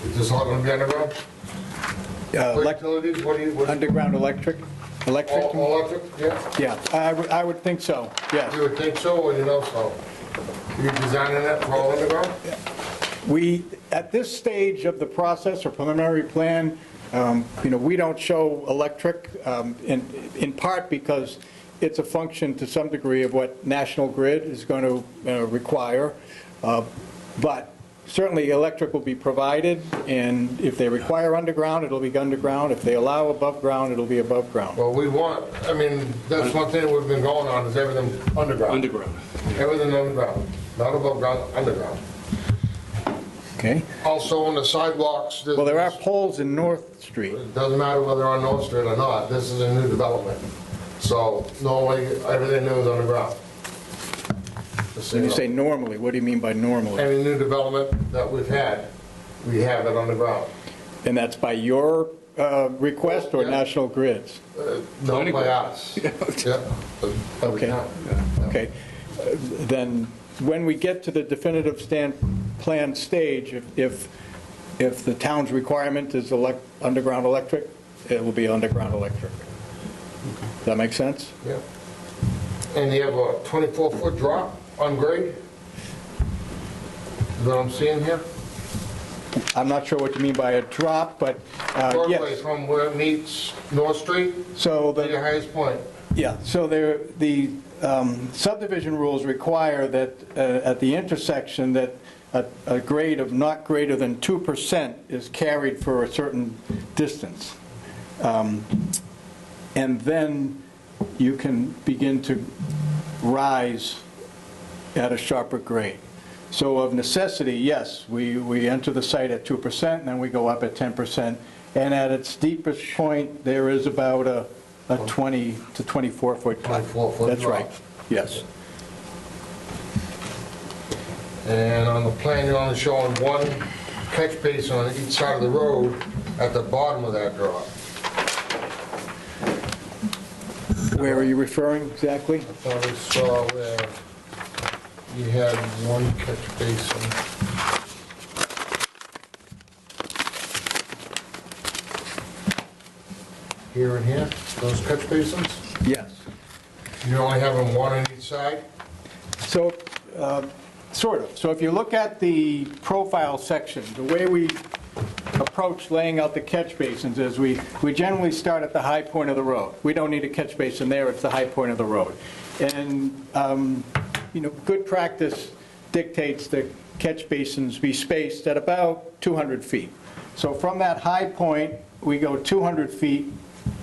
Is this all going to be underground? Utilities, what do you? Underground electric? Electric? All electric, yeah? Yeah, I would think so, yes. You would think so, or you know so? You designing that for all underground? We, at this stage of the process or preliminary plan, we don't show electric, in part because it's a function to some degree of what National Grid is going to require. But certainly electric will be provided, and if they require underground, it'll be underground. If they allow above ground, it'll be above ground. Well, that's one thing we've been going on, is everything underground. Underground. Everything underground, not above ground, underground. Okay. Also on the sidewalks. Well, there are poles in North Street. It doesn't matter whether on North Street or not, this is a new development. So normally, everything new is underground. When you say normally, what do you mean by normally? Any new development that we've had, we have it underground. And that's by your request or National Grid's? No, by us. Yeah. Okay. Okay. Then when we get to the definitive plan stage, if the town's requirement is underground electric, it will be underground electric. Does that make sense? Yeah. And you have a 24-foot drop on grade? Is what I'm seeing here? I'm not sure what you mean by a drop, but Broadway yes. from where it meets North Street So to your highest point. Yeah, so the subdivision rules require that at the intersection that a grade of not greater than 2% is carried for a certain distance. And then you can begin to rise at a sharper grade. So of necessity, yes, we enter the site at 2%, and then we go up at 10%. And at its deepest point, there is about a 20 to 24-foot cut. 24-foot That's drop. right, yes. And on the plan, you're only showing one catch basin on each side of the road at the bottom of that drop. Where are you referring exactly? I thought I saw where you had one catch basin. Here and here, those catch basins? Yes. You're only having one on each side? So, sort of. So if you look at the profile section, the way we approach laying out the catch basins is we generally start at the high point of the road. We don't need a catch basin there, it's the high point of the road. And, good practice dictates that catch basins be spaced at about 200 feet. So from that high point, we go 200 feet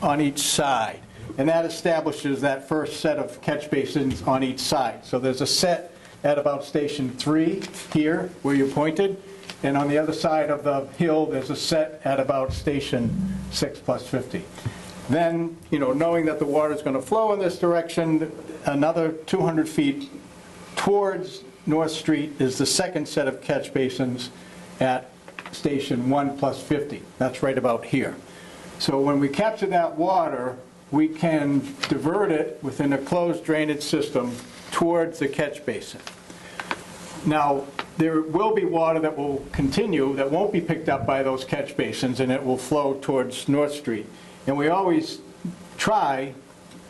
on each side. And that establishes that first set of catch basins on each side. So there's a set at about Station 3 here, where you pointed. And on the other side of the hill, there's a set at about Station 6 plus 50. Then, knowing that the water is going to flow in this direction, another 200 feet towards North Street is the second set of catch basins at Station 1 plus 50. That's right about here. So when we capture that water, we can divert it within a closed drainage system towards the catch basin. Now, there will be water that will continue, that won't be picked up by those catch basins, and it will flow towards North Street. And we always try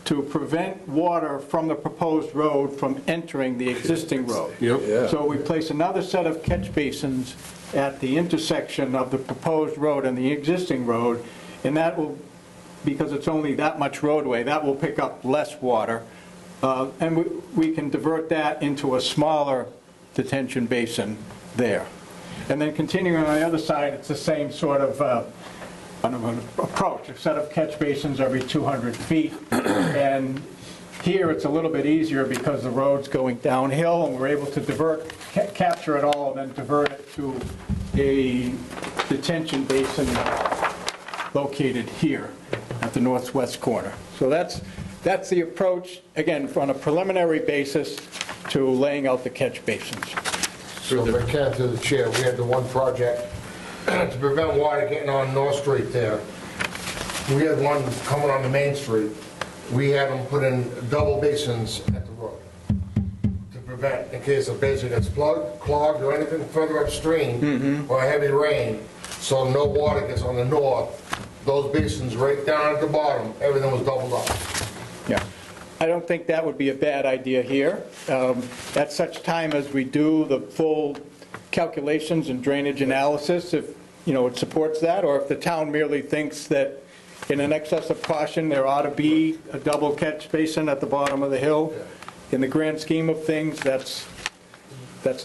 to prevent water from the proposed road from entering the existing road. Yep. Yeah. So we place another set of catch basins at the intersection of the proposed road and the existing road, and that will, because it's only that much roadway, that will pick up less water. And we can divert that into a smaller detention basin there. And then continuing on the other side, it's the same sort of approach, a set of catch basins every 200 feet. And here, it's a little bit easier because the road's going downhill, and we're able to capture it all, and then divert it to a detention basin located here at the northwest corner. So that's the approach, again, on a preliminary basis to laying out the catch basins. So if I can, to the chair, we had the one project to prevent water getting on North Street there. We had one coming on the main street. We had them put in double basins at the road to prevent, in case a basin gets plugged, clogged, or anything further upstream, or heavy rain, so no water gets on the north. Those basins right down at the bottom, everything was doubled up. Yeah. I don't think that would be a bad idea here. At such time as we do the full calculations and drainage analysis, if, it supports that, or if the town merely thinks that in an excess of caution, there ought to be a double catch basin at the bottom of the hill. In the grand scheme of things, that's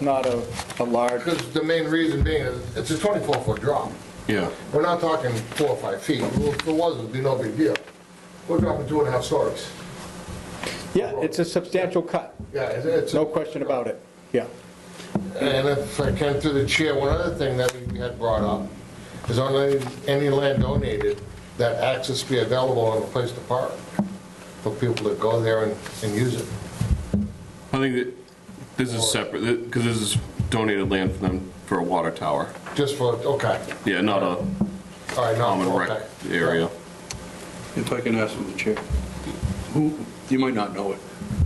not a large... Because the main reason being is it's a 24-foot drop. Yeah. We're not talking 4 or 5 feet. If it was, it'd be no big deal. We're dropping 2.5 stories. Yeah, it's a substantial cut. Yeah, it's no question about it. Yeah. And if I can, through the chair, one other thing that we had brought up is on any land donated, that access be available and a place to park for people to go there and use it. I think that this is separate, because this is donated land for them for a water tower. Just for, okay. Yeah, not a common rec area. If I can ask from the chair, who, you might not know it,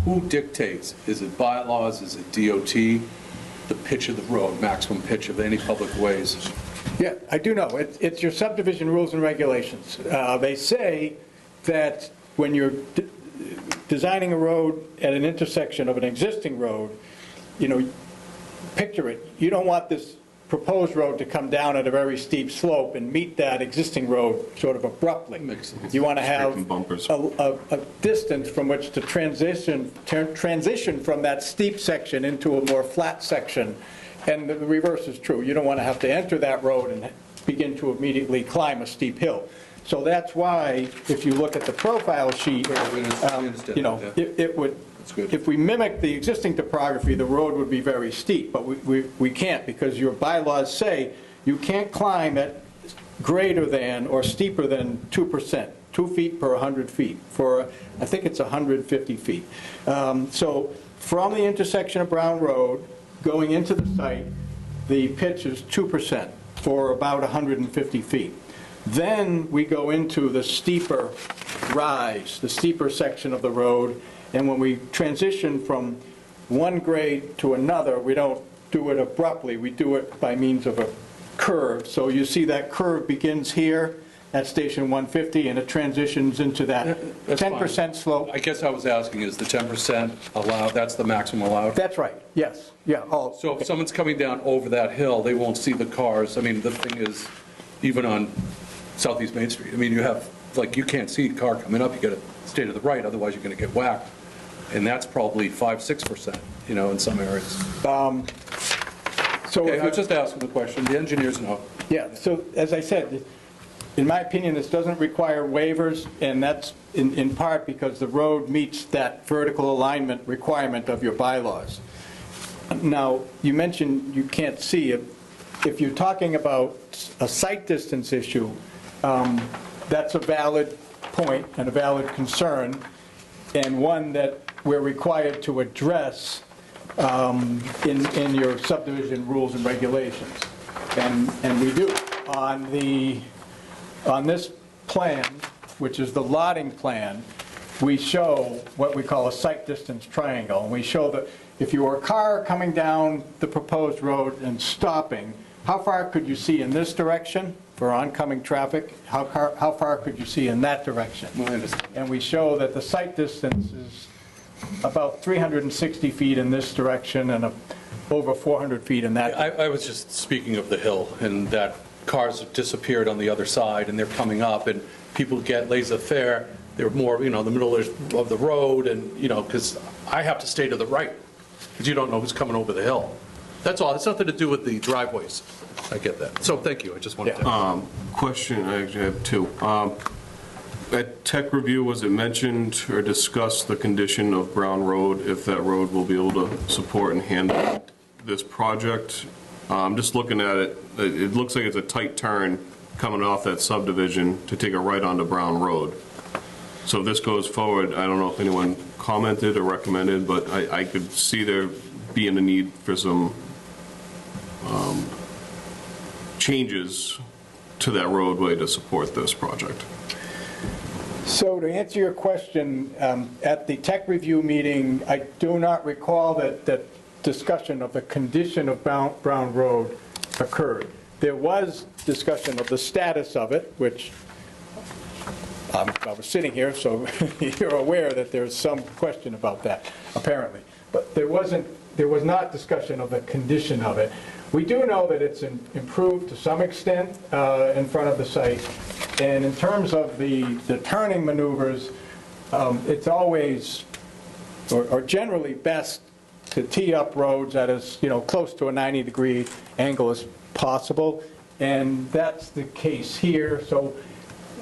who dictates, is it bylaws, is it DOT, the pitch of the road, maximum pitch of any public ways? Yeah, I do know. It's your subdivision rules and regulations. They say that when you're designing a road at an intersection of an existing road, picture it. You don't want this proposed road to come down at a very steep slope and meet that existing road sort of abruptly. You want to have a distance from which to transition from that steep section into a more flat section. And the reverse is true. You don't want to have to enter that road and begin to immediately climb a steep hill. So that's why, if you look at the profile sheet, it would, if we mimic the existing topography, the road would be very steep, but we can't, because your bylaws say you can't climb at greater than or steeper than 2%, 2 feet per 100 feet, for, I think it's 150 feet. So from the intersection of Brown Road, going into the site, the pitch is 2% for about 150 feet. Then we go into the steeper rise, the steeper section of the road, and when we transition from one grade to another, we don't do it abruptly, we do it by means of a curve. So you see that curve begins here at station 150, and it transitions into that 10% slope. I guess I was asking, is the 10% allowed, that's the maximum allowed? That's right, yes, yeah. So if someone's coming down over that hill, they won't see the cars. I mean, the thing is, even on Southeast Main Street, I mean, you have, you can't see a car coming up, you got to stay to the right, otherwise you're going to get whacked. And that's probably 5-6%, in some areas. Okay, I was just asking the question, the engineers know. Yeah, so as I said, in my opinion, this doesn't require waivers, and that's in part because the road meets that vertical alignment requirement of your bylaws. Now, you mentioned you can't see it. If you're talking about a sight distance issue, that's a valid point and a valid concern, and one that we're required to address in your subdivision rules and regulations. And we do. On this plan, which is the lotting plan, we show what we call a sight distance triangle. And we show that if you were a car coming down the proposed road and stopping, how far could you see in this direction for oncoming traffic? How far could you see in that direction? And we show that the sight distance is about 360 feet in this direction and over 400 feet in that. I was just speaking of the hill, and that cars have disappeared on the other side, and they're coming up, and people get laissez-faire. They're more, the middle of the road, and, because I have to stay to the right, because you don't know who's coming over the hill. That's all, it's nothing to do with the driveways. I get that. So thank you, I just wanted to. Question, I actually have two. At tech review, was it mentioned or discussed the condition of Brown Road, if that road will be able to support and handle this project? Just looking at it, it looks like it's a tight turn coming off that subdivision to take a right onto Brown Road. So if this goes forward, I don't know if anyone commented or recommended, but I could see there being a need for some changes to that roadway to support this project. So to answer your question, at the tech review meeting, I do not recall that discussion of the condition of Brown Road occurred. There was discussion of the status of it, which I was sitting here, so you're aware that there's some question about that, apparently. But there was not discussion of the condition of it. We do know that it's improved to some extent in front of the site. And in terms of the turning maneuvers, it's always, or generally best to tee up roads at as, close to a 90-degree angle as possible. And that's the case here. So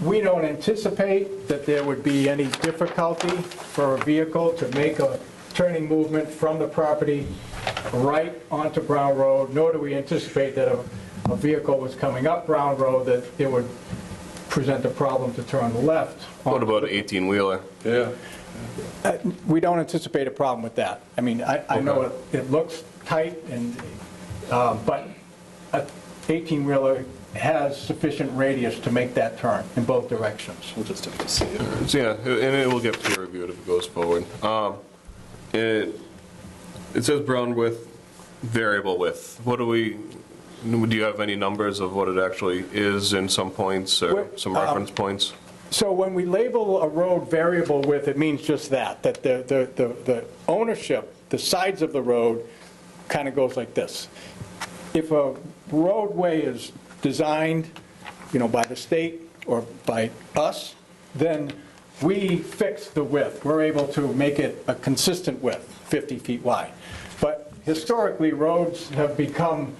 we don't anticipate that there would be any difficulty for a vehicle to make a turning movement from the property right onto Brown Road, nor do we anticipate that a vehicle was coming up Brown Road that it would present a problem to turn left. What about an 18-wheeler? Yeah. We don't anticipate a problem with that. I mean, I know it looks tight, but an 18-wheeler has sufficient radius to make that turn in both directions. We'll just have to see it. Yeah, and it will get peer reviewed if it goes forward. It says brown width, variable width. Do you have any numbers of what it actually is in some points or some reference points? So when we label a road variable width, it means just that the ownership, the sides of the road kind of goes like this. If a roadway is designed, by the state or by us, then we fix the width. We're able to make it a consistent width, 50 feet wide. But historically, roads have become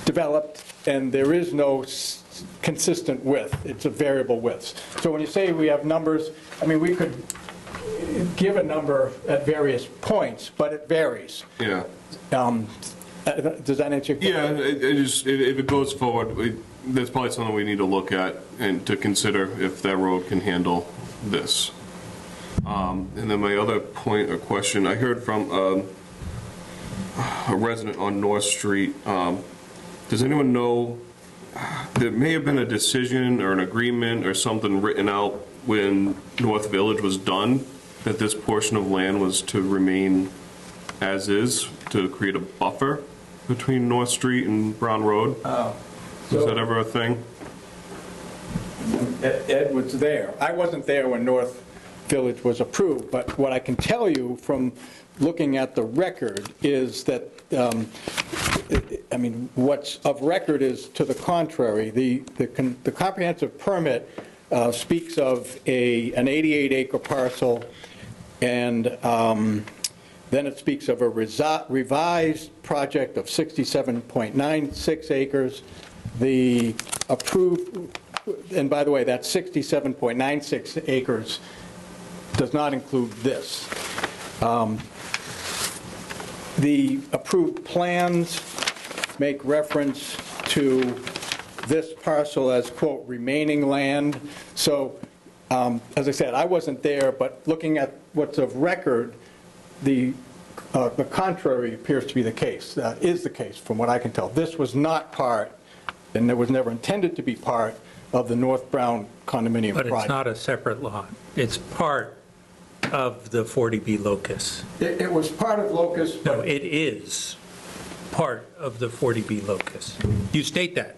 developed, and there is no consistent width. It's a variable width. So when you say we have numbers, I mean, we could give a number at various points, but it varies. Yeah. Does that answer your question? Yeah, if it goes forward, that's probably something we need to look at and to consider if that road can handle this. And then my other point or question, I heard from a resident on North Street. Does anyone know, there may have been a decision or an agreement or something written out when North Village was done, that this portion of land was to remain as is, to create a buffer between North Street and Brown Road? Was that ever a thing? Ed was there. I wasn't there when North Village was approved, but what I can tell you from looking at the record is that, what's of record is to the contrary. The comprehensive permit speaks of an 88-acre parcel, and then it speaks of a revised project of 67.96 acres. The approved, and by the way, that 67.96 acres does not include this. The approved plans make reference to this parcel as, quote, remaining land. So, as I said, I wasn't there, but looking at what's of record, the contrary appears to be the case, is the case from what I can tell. This was not part, and it was never intended to be part of the North Brown condominium project. But it's not a separate lot. It's part of the 40B locus. It was part of locus. No, it is part of the 40B locus. You state that.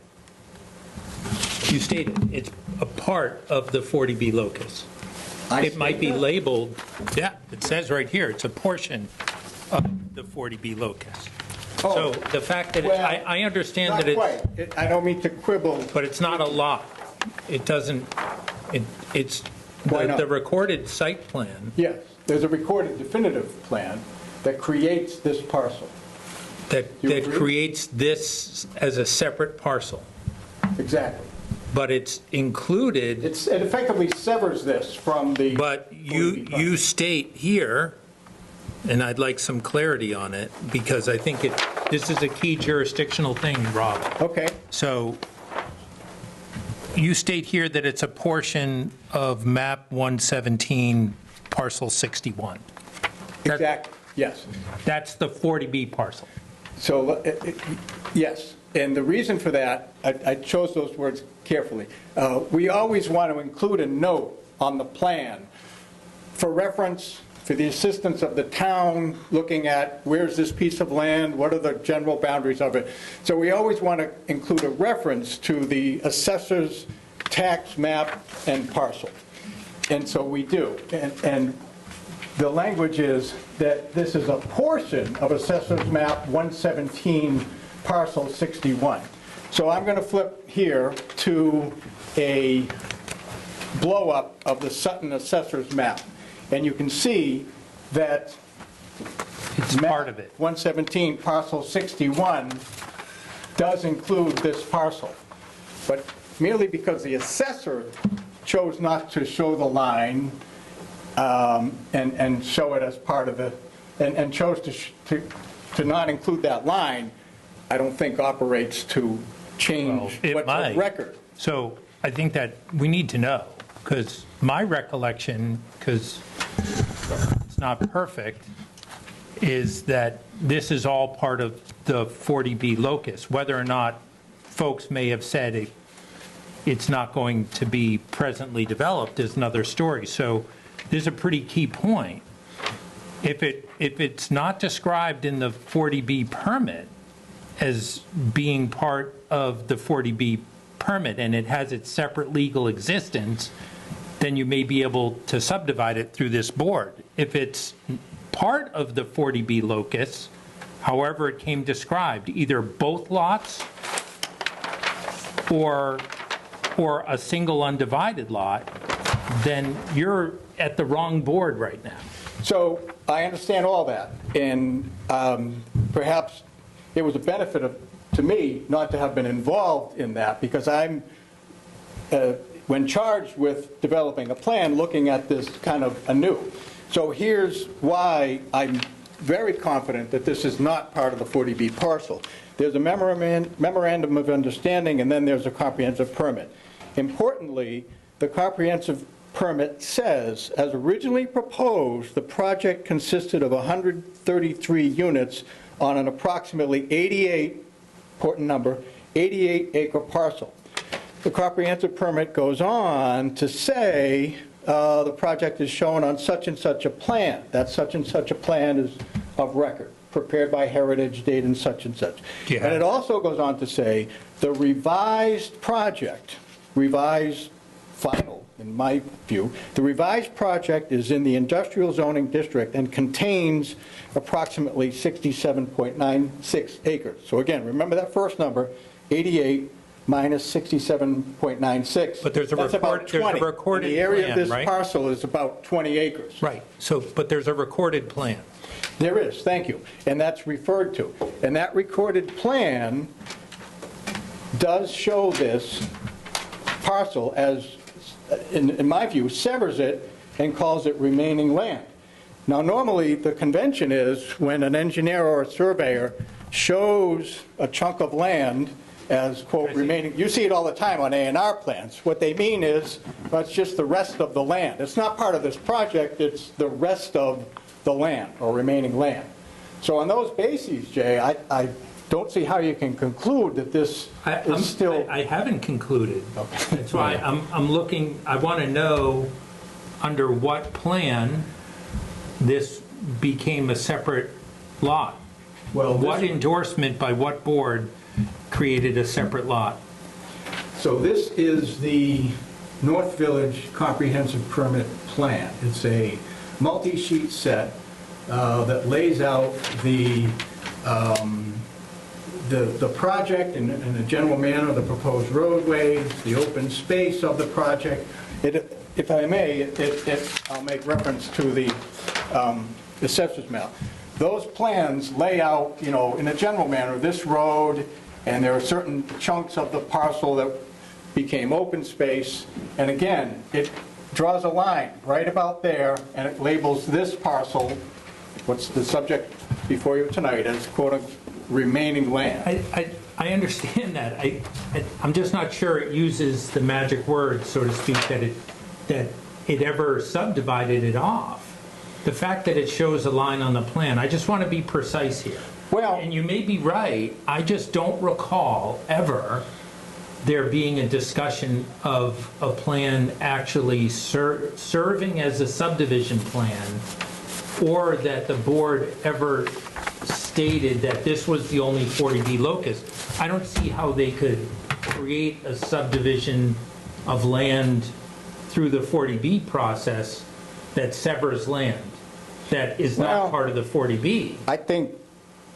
You state it. It's a part of the 40B locus. It might be labeled, yeah, it says right here, it's a portion of the 40B locus. So the fact that, I understand that it's... Not quite. I don't mean to quibble. But it's not a lot. It doesn't, it's, the recorded site plan. Yes, there's a recorded definitive plan, that creates this parcel. That You agree? creates this as a separate parcel, Exactly. but it's included, It effectively severs this from the... but you state here, and I'd like some clarity on it, because I think this is a key jurisdictional thing, Rob. Okay. So you state here that it's a portion of map 117, parcel 61. Exactly, yes. That's the 40B parcel. So, yes, and the reason for that, I chose those words carefully. We always want to include a note on the plan for reference, for the assistance of the town, looking at where's this piece of land, what are the general boundaries of it. So we always want to include a reference to the assessor's tax map and parcel. And so we do. And the language is that this is a portion of Assessor's Map 117, parcel 61. So I'm going to flip here to a blow-up of the Sutton Assessor's Map. And you can see that it's part of it. 117, parcel 61 does include this parcel. But merely because the assessor chose not to show the line and show it as part of the, and chose to not include that line, I don't think operates to change what's on record. So I think that we need to know, because my recollection, because it's not perfect, is that this is all part of the 40B locus. Whether or not folks may have said it's not going to be presently developed is another story. So there's a pretty key point. If it's not described in the 40B permit as being part of the 40B permit and it has its separate legal existence, then you may be able to subdivide it through this board. If it's part of the 40B locus, however it came described, either both lots or a single undivided lot, then you're at the wrong board right now. So I understand all that, and perhaps it was a benefit to me not to have been involved in that, because I'm, when charged with developing a plan, looking at this kind of anew. So here's why I'm very confident that this is not part of the 40B parcel. There's a memorandum of understanding, and then there's a comprehensive permit. Importantly, the comprehensive permit says, as originally proposed, the project consisted of 133 units on an approximately 88, important number, 88-acre parcel. The comprehensive permit goes on to say the project is shown on such and such a plan. That such and such a plan is of record, prepared by Heritage, date and such. Yeah. And it also goes on to say the revised project, revised final, in my view, the revised project is in the industrial zoning district and contains approximately 67.96 acres. So again, remember that first number, 88 minus 67.96. But there's a recorded the area plan, of this right? parcel is about 20 acres. Right. So, but there's a recorded plan. There is, thank you. And that's referred to. And that recorded plan does show this parcel as, in my view, severs it and calls it remaining land. Now, normally, the convention is when an engineer or a surveyor shows a chunk of land as, quote, remaining, you see it all the time on A&R plans. What they mean is, well, it's just the rest of the land. It's not part of this project, it's the rest of the land, or remaining land. So on those bases, Jay, I don't see how you can conclude that this is still... I haven't concluded. Okay. That's why I'm looking, I want to know under what plan this became a separate lot. Well, what endorsement by what board created a separate lot? So this is the North Village Comprehensive Permit Plan. It's a multi-sheet set that lays out the project in a general manner, the proposed roadways, the open space of the project. If I may, I'll make reference to the assessor's map. those plans lay out, you know, in a general manner, this road, and there are certain chunks of the parcel that became open space. And again, it draws a line right about there, and it labels this parcel, what's the subject before you tonight, as quote, remaining land. I understand that. I'm just not sure it uses the magic word, so to speak, that it ever subdivided it off. The fact that it shows a line on the plan, I just want to be precise here. Well, and you may be right, I just don't recall ever there being a discussion of a plan actually serving as a subdivision plan, or that the board ever stated that this was the only 40B locus. I don't see how they could create a subdivision of land through the 40B process that severs land that is not part of the 40B. I think.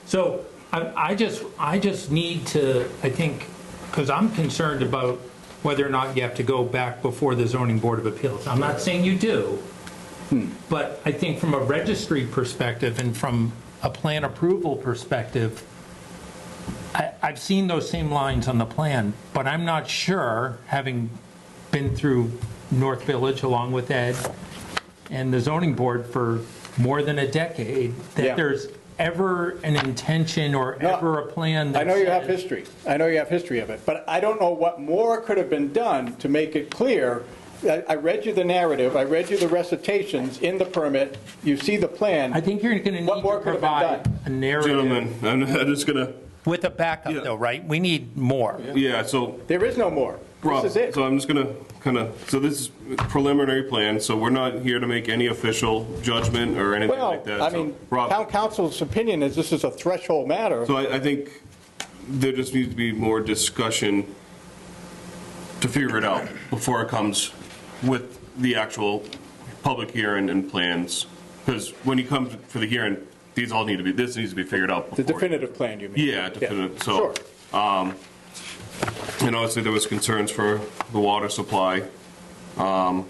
So I just need to, I think, because I'm concerned about whether or not you have to go back before the Zoning Board of Appeals. I'm not saying you do, but I think from a registry perspective and from a plan approval perspective, I've seen those same lines on the plan, but I'm not sure, having been through North Village along with Ed and the zoning board for more than a decade, that there's ever an intention or ever a plan that I know you have history. I know you have history of it, but I don't know what more could have been done to make it clear. I read you the narrative, I read you the recitations in the permit, you see the plan. I think you're going to need to provide a narrative. Gentlemen, I'm just going to... With a backup though, right? We need more. Yeah, so... There is no more. Rob, this is it. so I'm just going to kind of... So this is preliminary plan, so we're not here to make any official judgment or anything like that. Well, I mean, town council's opinion is this is a threshold matter. So I think there just needs to be more discussion to figure it out before it comes with the actual public hearing and plans. Because when you come for the hearing, these all need to be, this needs to be figured out before. The definitive plan, you mean? Yeah, definitive. Yeah. So, sure. and obviously there was concerns for the water supply. So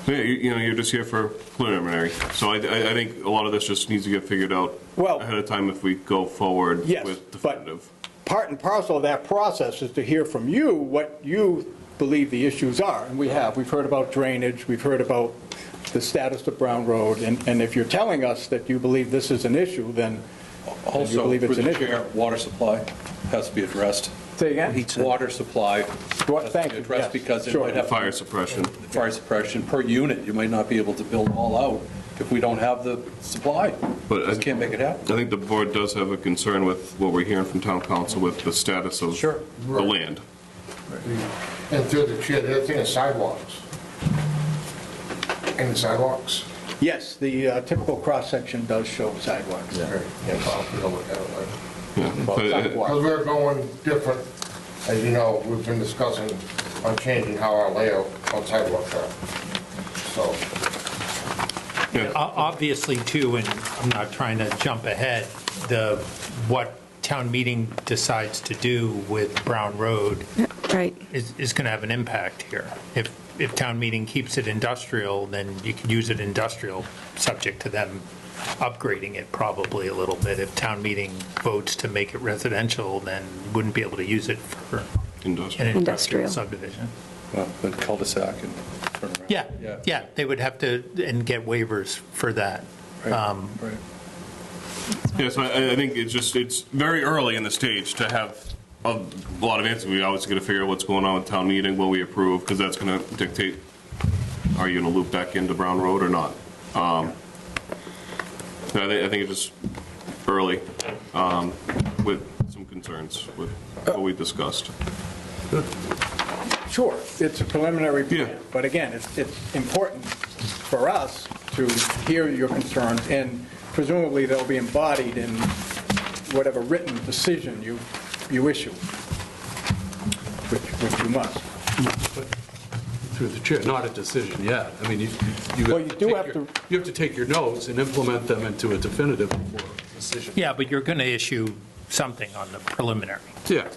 yeah, you know, you're just here for preliminary. So I think a lot of this just needs to get figured out ahead of time if we go forward with definitive. But part and parcel of that process is to hear from you what you believe the issues are. And we've heard about drainage, we've heard about the status of Brown Road, and if you're telling us that you believe this is an issue, then you Also, believe it's through an the issue. chair, water supply has to be addressed. Say again? Water supply Thank be you. addressed Yes, because it sure. might have Fire suppression. fire suppression per unit. You might not be able to build all out if we don't have the supply. But Just can't make it happen. I think the board does have a concern with what we're hearing from town council with the status of the land. And through the chair, the other thing is sidewalks. Any sidewalks? Yes, the typical cross-section does show sidewalks. Because we're going different, as you know, we've been discussing on changing how our layout on sidewalks are. So. Obviously too, and I'm not trying to jump ahead, what town meeting decides to do with Brown Road is going to have an impact here. If town meeting keeps it industrial, then you can use it industrial, subject to them upgrading it probably a little bit. If town meeting votes to make it residential, then you wouldn't be able to use it for an industrial subdivision. Well, but cul-de-sac and turn around. Yeah, they would have to, and get waivers for that. Right. Yeah, so I think it's very early in the stage to have a lot of answers. We obviously got to figure out what's going on with town meeting, what we approve, because that's going to dictate, are you going to loop back into Brown Road or not? I think it's just early with some concerns with what we discussed. Sure, it's a preliminary plan, but again, it's important for us to hear your concerns, and presumably they'll be embodied in whatever written decision you issue, which you must. Through the chair, not a decision yet. I mean, you have to take your notes and implement them into a definitive decision. Yeah, but you're going to issue something on the preliminary. Yeah.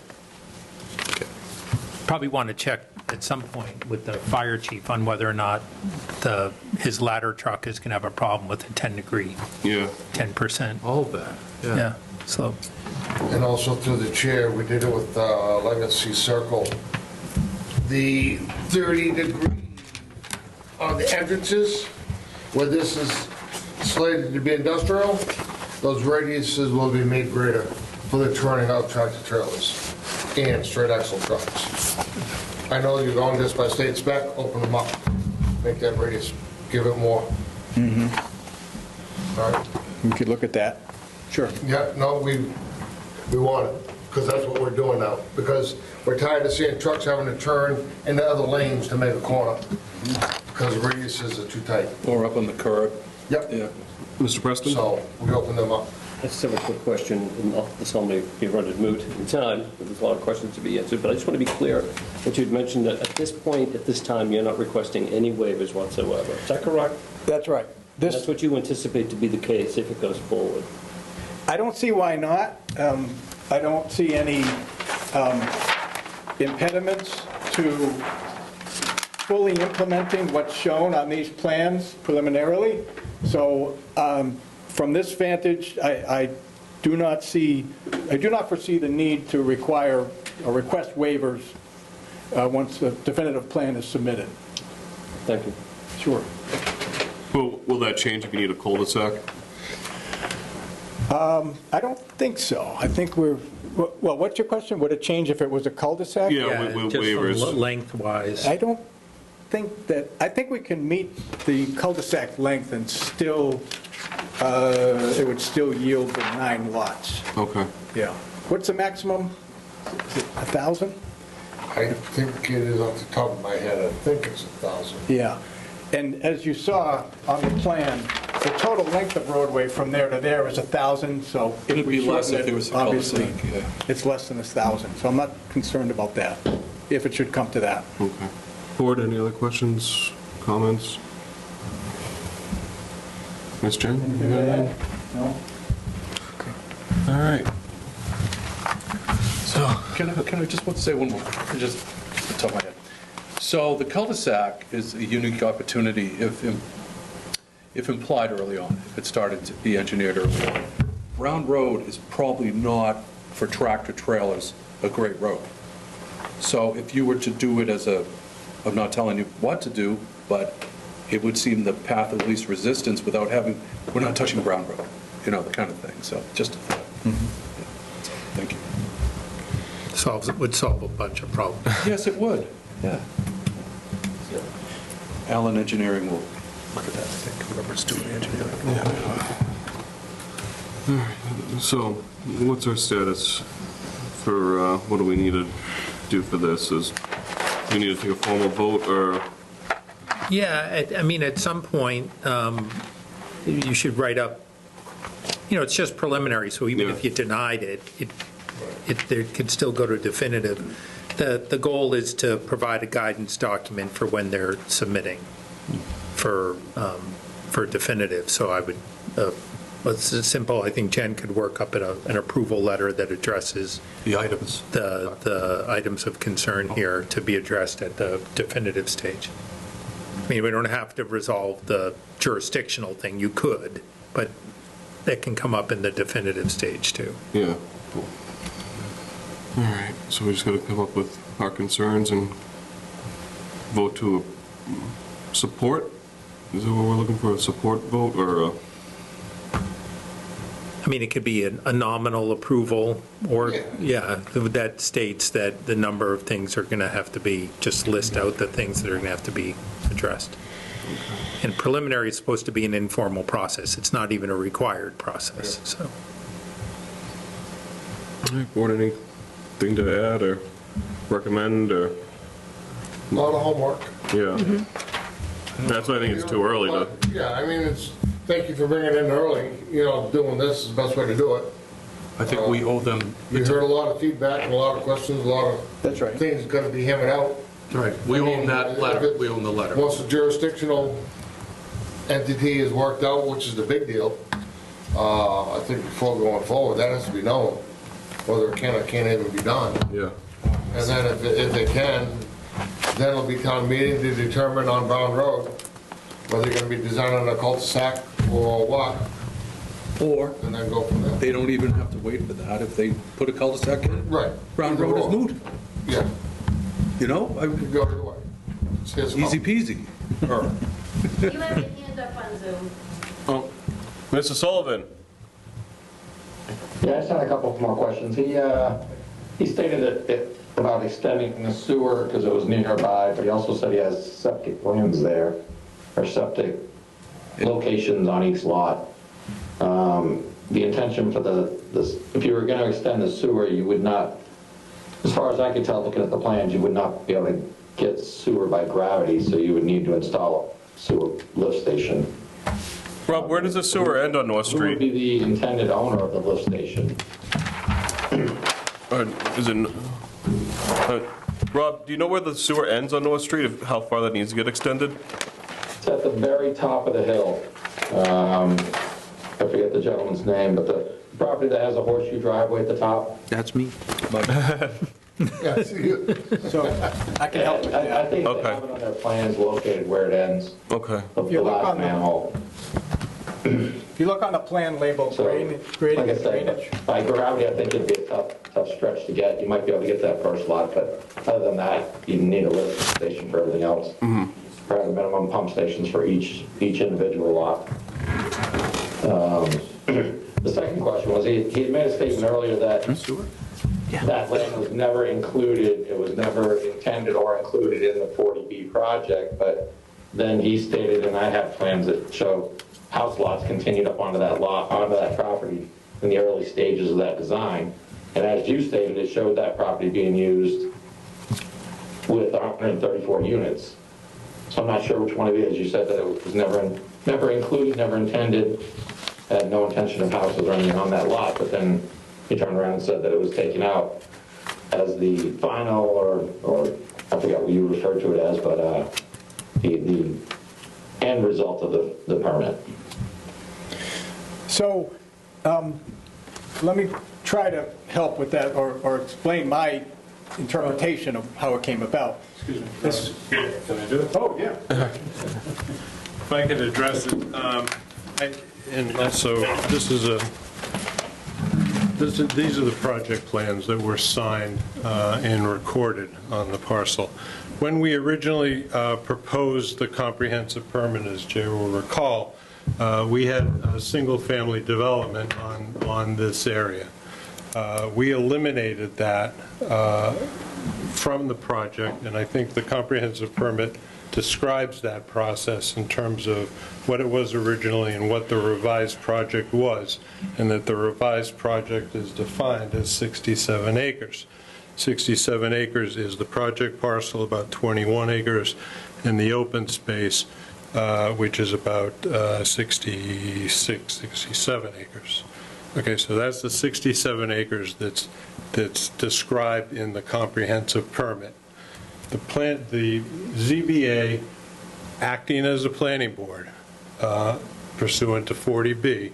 Probably want to check at some point with the fire chief on whether or not his ladder truck is going to have a problem with a 10-degree, Yeah. 10%. All of that, Yeah, slope. And also through the chair, we did it with Legacy Circle. The 30-degree on the entrances, where this is slated to be industrial, those radiuses will be made greater for the turning out tractor trailers and straight axle trucks. I know you're going this by state spec, open them up, make that radius, give it more. All right. We could look at that. Sure. Yeah, no, we want it, because that's what we're doing now, because we're tired of seeing trucks having to turn into other lanes to make a corner, because the radiuses are too tight. Or up on the curb. Yep. Yeah. Mr. Preston? So we open them up. I just have a quick question, and this all may be running moot in time, but there's a lot of questions to be answered, but I just want to be clear that you'd mentioned that at this point, at this time, you're not requesting any waivers whatsoever. Is that correct? That's right. That's what you anticipate to be the case if it goes forward? I don't see why not. I don't see any impediments to fully implementing what's shown on these plans preliminarily. So from this vantage, I do not foresee the need to require or request waivers once the definitive plan is submitted. Thank you. Sure. Will that change if you need a cul-de-sac? I don't think so. I think well, what's your question? Would it change if it was a cul-de-sac? Yeah, with just waivers. Lengthwise. I don't think that, I think we can meet the cul-de-sac length and still, it would still yield the 9 lots. Okay. Yeah. What's the maximum? Is it 1,000? I think it is off the top of my head, I think it's 1,000. Yeah. And as you saw on the plan, the total length of roadway from there to there is 1,000, so if It'd we be less shorten if there was it, a obviously, cul-de-sac, yeah. it's less than 1,000. So I'm not concerned about that, if it should come to that. Okay. Board, any other questions, comments? Ms. Jen? You got anything? No? All right. So, can I just want to say one more, just off the top of my head. So the cul-de-sac is a unique opportunity if implied early on, if it started to be engineered early on. Round Road is probably not, for tractor trailers, a great road. So if you were to do it as I'm not telling you what to do, but it would seem the path of least resistance without having, we're not touching Brown Road, the kind of thing. So just a thought. Thank you. Would solve a bunch of problems. Yes, it would, yeah. Allen Engineering will look at that, I think, whoever's doing engineering. So, what's our status for, what do we need to do for this? Do we need to take a formal vote, or? Yeah, I mean, at some point, you should write up, it's just preliminary, so even if you denied it, it could still go to definitive. The goal is to provide a guidance document for when they're submitting for definitive. So I would, it's simple, I think Jen could work up an approval letter that addresses the items, the items of concern here to be addressed at the definitive stage. I mean, we don't have to resolve the jurisdictional thing. You could, but that can come up in the definitive stage too. Yeah. Cool. All right, so we just got to come up with our concerns and vote to support? Is that what we're looking for, a support vote, or I mean, it could be a nominal approval, or, that states that the number of things are going to have to be, just list out the things that are going to have to be addressed. And preliminary is supposed to be an informal process. It's not even a required process, so. All right, board, anything to add or recommend, or? A lot of homework. Yeah. That's why I think it's too early to. Yeah, I mean, thank you for bringing it in early, doing this is the best way to do it. I think we owe them. You heard a lot of feedback and a lot of questions, a lot of things got to be hammered out. Right, we own that letter, we own the letter. Once the jurisdictional entity is worked out, which is the big deal, I think before going forward, that has to be known, whether it can or can't even be done. Yeah. And then if they can, Then it'll be town meeting to determine on Brown Road whether you're gonna be designing a cul-de-sac or what, Or and then go from there. they don't even have to wait for that. If they put a cul-de-sac in, Right. Brown Either Road is or. moot. Yeah, You know, could go either way. It's his call. easy peasy. You have your hand up on Zoom. Oh, Mr. Sullivan? Yeah, I just had a couple more questions. He stated that about extending the sewer because it was nearby, but he also said he has septic plans there, or septic locations on each lot. The intention for this, if you were going to extend the sewer, you would not, as far as I could tell, looking at the plans, you would not be able to get sewer by gravity, so you would need to install a sewer lift station. Rob, where does the sewer end on North Who would Street? be the intended owner of the lift station? Is it, Rob, do you know where the sewer ends on North Street, how far that needs to get extended? It's at the very top of the hill. I forget the gentleman's name, but the property that has a horseshoe driveway at the top. That's me. Yeah, see, So I can help with I that. think they Okay. have it on their plans located where it ends, Okay. the If you look last on the- manhole. If you look on the plan labeled So, grading like I and said, drainage, by gravity, I think it'd be a tough stretch to get. You might be able to get that first lot, but other than that, you need a lift station for everything else. Probably minimum pump stations for each individual lot. The second question was, he had made a statement earlier that that land was never included, it was never intended or included in the 40B project, but then he stated, and I have plans that show house lots continued up onto that lot, onto that property in the early stages of that design. And as you stated, it showed that property being used with 134 units. So I'm not sure which one it is. You said that it was never included, never intended, had no intention of houses or anything on that lot, but then he turned around and said that it was taken out as the final, or I forgot what you referred to it as, but the end result of the permit. so let me try to help with that or explain my interpretation of how it came about. Excuse me. Can I do it? Oh, yeah. If I could address it, and also, these are the project plans that were signed and recorded on the parcel. When we originally proposed the comprehensive permit, as Jay will recall, we had a single-family development on this area. We eliminated that from the project, and I think the comprehensive permit describes that process in terms of what it was originally and what the revised project was, and that the revised project is defined as 67 acres. 67 acres is the project parcel, about 21 acres, and the open space, which is about 66, 67 acres. Okay, so that's the 67 acres that's described in the comprehensive permit. The ZBA, acting as a planning board pursuant to 40B,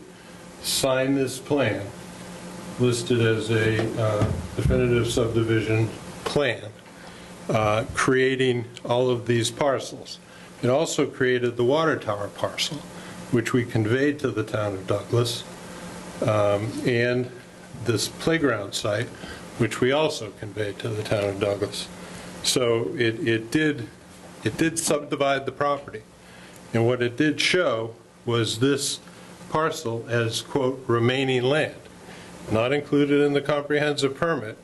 signed this plan listed as a definitive subdivision plan, creating all of these parcels. It also created the water tower parcel, which we conveyed to the town of Douglas, and this playground site, which we also conveyed to the town of Douglas. So it did subdivide the property. And what it did show was this parcel as, quote, remaining land, not included in the comprehensive permit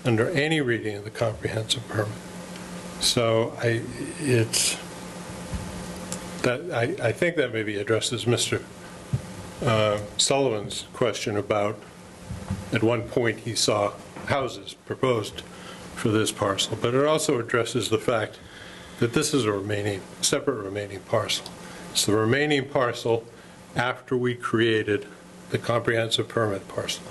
under any reading of the comprehensive permit. So I think that maybe addresses Mr. Sullivan's question about, at one point he saw houses proposed for this parcel, but it also addresses the fact that this is a separate remaining parcel. It's the remaining parcel after we created the comprehensive permit parcel.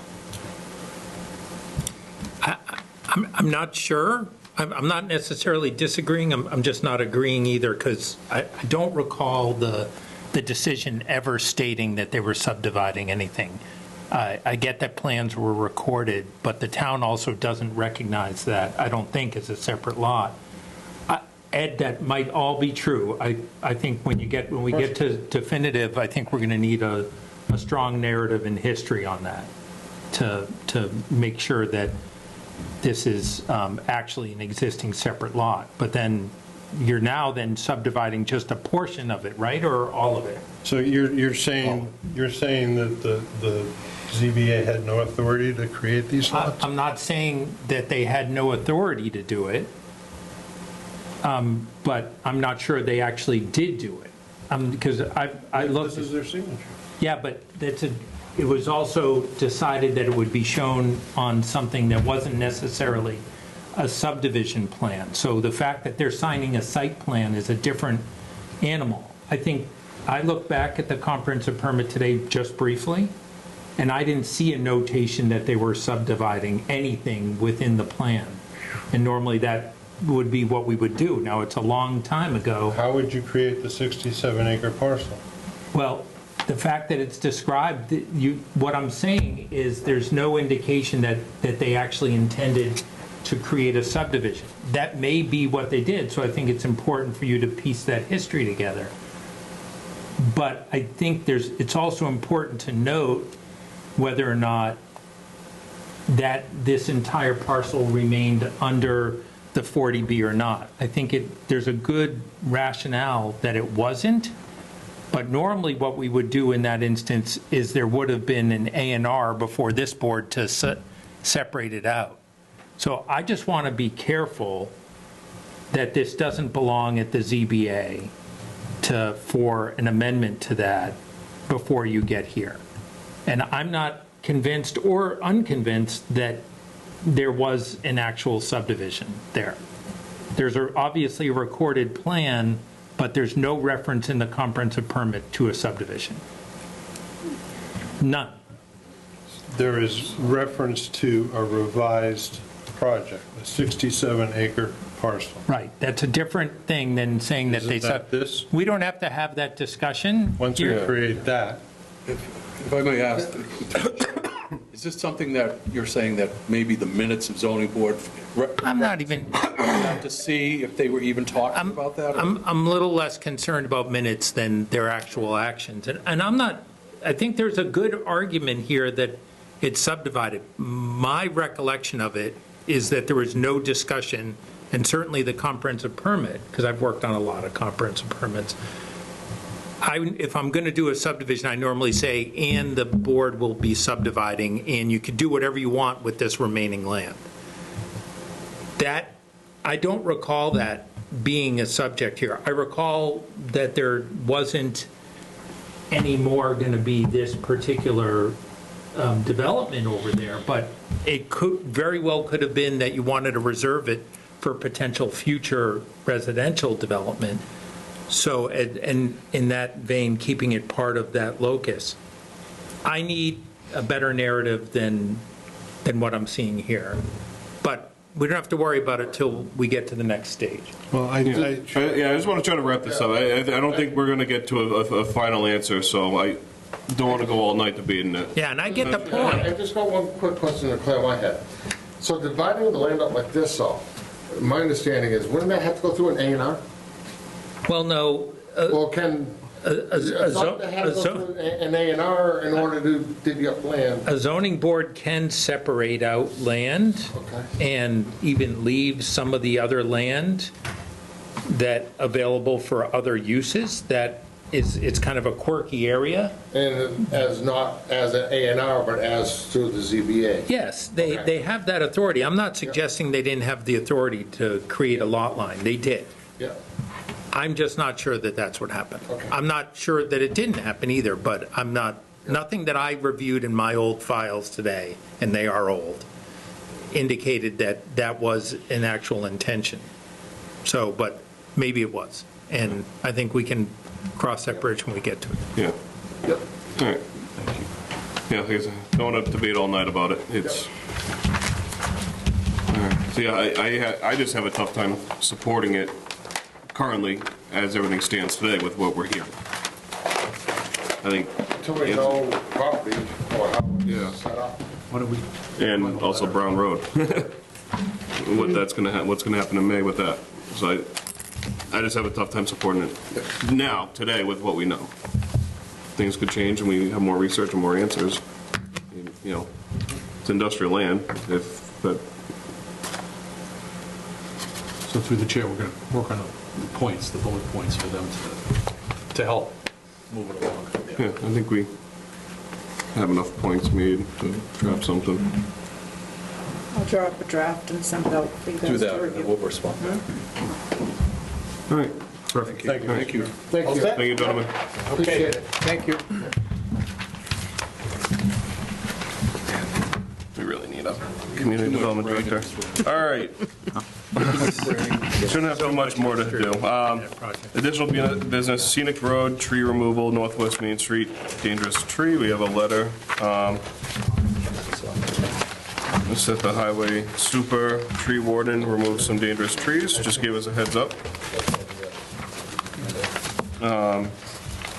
I'm not sure. I'm not necessarily disagreeing. I'm just not agreeing either, because I don't recall the decision ever stating that they were subdividing anything. I get that plans were recorded, but the town also doesn't recognize that, I don't think, as a separate lot. Ed, that might all be true. I think when we get to definitive, I think we're going to need a strong narrative and history on that to make sure that this is actually an existing separate lot. But then you're now then subdividing just a portion of it, right, or all of it? So you're saying that the ZBA had no authority to create these lots? I'm not saying that they had no authority to do it, but I'm not sure they actually did do it. Because I looked. This is their signature. Yeah, but it was also decided that it would be shown on something that wasn't necessarily a subdivision plan. So the fact that they're signing a site plan is a different animal. I think I looked back at the comprehensive permit today just briefly, and I didn't see a notation that they were subdividing anything within the plan. And normally that would be what we would do. Now, it's a long time ago. How would you create the 67-acre parcel? Well, the fact that it's described, what I'm saying is there's no indication that they actually intended to create a subdivision. That may be what they did, so I think it's important for you to piece that history together. But I think it's also important to note whether or not that this entire parcel remained under the 40B or not. I think there's a good rationale that it wasn't, but normally what we would do in that instance is there would have been an A&R before this board to separate it out. So I just want to be careful that this doesn't belong at the ZBA for an amendment to that before you get here. And I'm not convinced or unconvinced that there was an actual subdivision there. There's obviously a recorded plan, but there's no reference in the comprehensive permit to a subdivision. None. There is reference to a revised project, a 67-acre parcel. Right. That's a different thing than saying that they said. This? We don't have to have that discussion. Once we create that. If I may ask, is this something that you're saying that maybe the minutes of zoning board? I'm not even. To see if they were even talking about that? I'm a little less concerned about minutes than their actual actions. And I'm not, I think there's a good argument here that it's subdivided. My recollection of it is that there was no discussion, and certainly the comprehensive permit, because I've worked on a lot of comprehensive permits, if I'm going to do a subdivision, I normally say, and the board will be subdividing, and you can do whatever you want with this remaining land. I don't recall that being a subject here. I recall that there wasn't any more going to be this particular development over there, but it very well could have been that you wanted to reserve it for potential future residential development. So, and in that vein, keeping it part of that locus. I need a better narrative than what I'm seeing here. But we don't have to worry about it till we get to the next stage. Well, I just want to try to wrap this up. I don't think we're going to get to a final answer, so I don't want to go all night debating it. Yeah, and I get the point. I just got one quick question to clear my head. So dividing the land up like this, my understanding is, wouldn't that have to go through an A&R? Well, no. Well, can something have to go through an A&R in order to dig up land? A zoning board can separate out land and even leave some of the other land that available for other uses. It's kind of a quirky area. And not as an A&R, but as through the ZBA? Yes, they have that authority. I'm not suggesting they didn't have the authority to create a lot line. They did. Yeah. I'm just not sure that that's what happened. Okay. I'm not sure that it didn't happen either, but nothing that I reviewed in my old files today, and they are old, indicated that that was an actual intention. So, but maybe it was. And I think we can cross that bridge when we get to it. Yeah. Yep. All right. Thank you. Yeah, like I said, don't have to debate all night about it. It's. All right. So yeah, I just have a tough time supporting it currently as everything stands today with what we're hearing. I think. Until we know property or how it's set up. And also Brown Road. What's going to happen in May with that? So I just have a tough time supporting it now, today, with what we know. Things could change and we have more research and more answers. You know, it's industrial land, but So through the chair, we're going to work on the points, the bullet points for them to help move it along. yeah, I think we have enough points made to draft something. I'll draw up a draft and send it out for you guys Do to that, review. and we'll respond. All right, perfect. Thank you. All right. Thank you. Thank you. Thank you, gentlemen. Okay, thank you. We really need a community development director. All right. Shouldn't have too much more to do. Additional business, scenic road, tree removal, Northwest Main Street, dangerous tree. We have a letter. This is the highway super tree warden, remove some dangerous trees. Just gave us a heads up.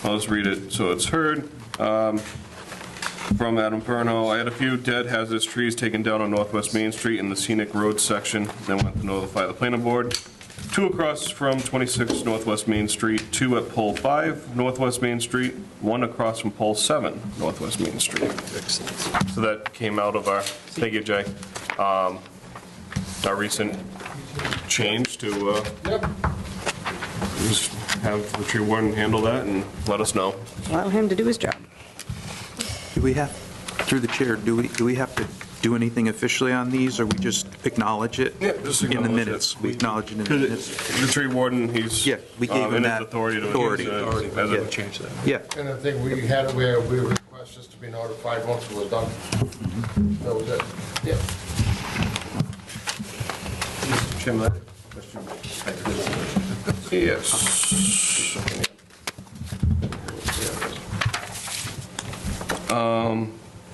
I'll just read it so it's heard. From Adam Perno, I had a few dead hazardous trees taken down on Northwest Main Street in the scenic road section, then went to notify the planning board. 2 across from 26 Northwest Main Street, 2 at pole 5 Northwest Main Street, 1 across from pole 7 Northwest Main Street. So that came out of our, thank you, Jay, our recent change to just have the tree warden handle that and let us know. Allow him to do his job. Do we have, through the chair, do we have to do anything officially on these, or we just acknowledge it? Yeah, just in the acknowledge minutes? it. We acknowledge it in the minutes? The tree warden, he's Yeah, we gave him in his that authority to authority. as Yeah. a Change that. Yeah. And I think we had it where we request us to be notified once it was done. That was it. Yeah. Mr. Chairman, yes.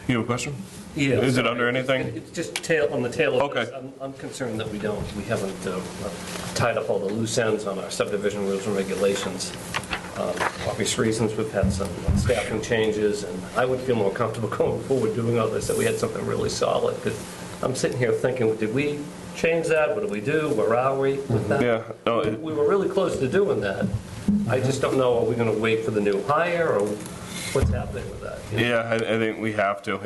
You have a question? Yeah. Is it under anything? It's just on the tail of Okay. this. I'm concerned that we haven't tied up all the loose ends on our subdivision rules and regulations. Obvious reasons, we've had some staffing changes, and I would feel more comfortable going forward doing all this, that we had something really solid. Because I'm sitting here thinking, did we change that? What do we do? Where are we with that? Yeah, no, We were really close to doing that. I just don't know, are we going to wait for the new hire, or what's happening with that? yeah, I think we have to.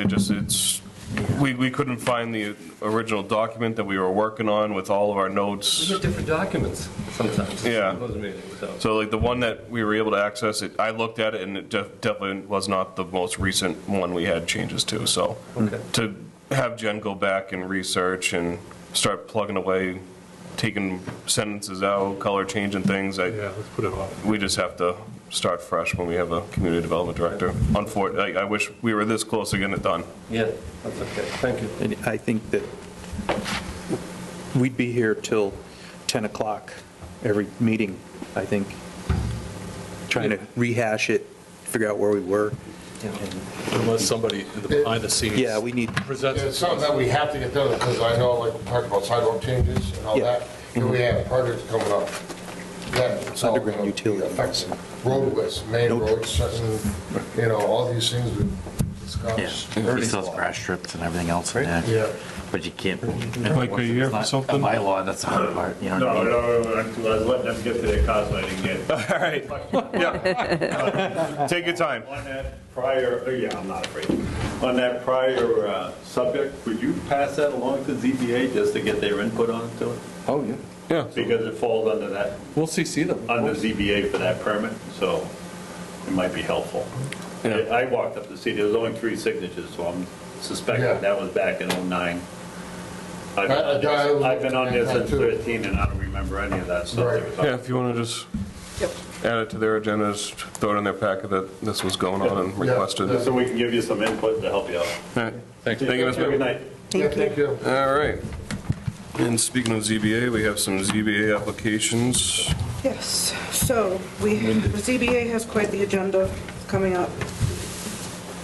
We couldn't find the original document that we were working on with all of our We notes. get different documents sometimes. Yeah. Those meetings, so. So like the one that we were able to access, I looked at it and it definitely was not the most recent one we had changes to. So Okay. to have Jen go back and research and start plugging away, taking sentences out, color changing things, Yeah, let's put it off. we just have to start fresh when we have a community development director. Unfortunately, I wish we were this close to getting it done. Yeah, that's okay. Thank you. And I think that we'd be here till 10 o'clock every meeting, I think, trying to rehash it, figure out where we were. Unless somebody in the behind the scenes. Yeah, we need, Presents It's something that we have to get done, because I know, like, we talked about sidewalk changes and all Yeah. that. Here we have projects coming up. That's all Underground gonna utility. affect roadways, main roads, certain, all these things we discussed. Yeah, he still has grass strips and everything else in there. Yeah. But you can't. Mike, are you here for something? By law, that's the hard part, you know what I mean? No, I was letting them get to their cars, so I didn't get. All right, yeah. Take your time. On that prior, yeah, I'm not afraid. On that prior subject, would you pass that along to ZBA just to get their input onto it? Oh, yeah. Yeah. Because it falls under that, We'll CC them. under ZBA for that permit, so it might be helpful. Yeah. I walked up to see, there was only 3 signatures, so I'm suspecting Yeah. that was back in '09. I've been on there since 13, and I don't remember any of that stuff. Right. Yeah, if you want to just add it to their agendas, throw it in their packet that this was going on and requested. Just so we can give you some input to help you out. All right. Thank you. Thank you, Ms. Good Mayor. night. Thank you. All right. And speaking of ZBA, we have some ZBA applications. Yes, so the ZBA has quite the agenda coming up.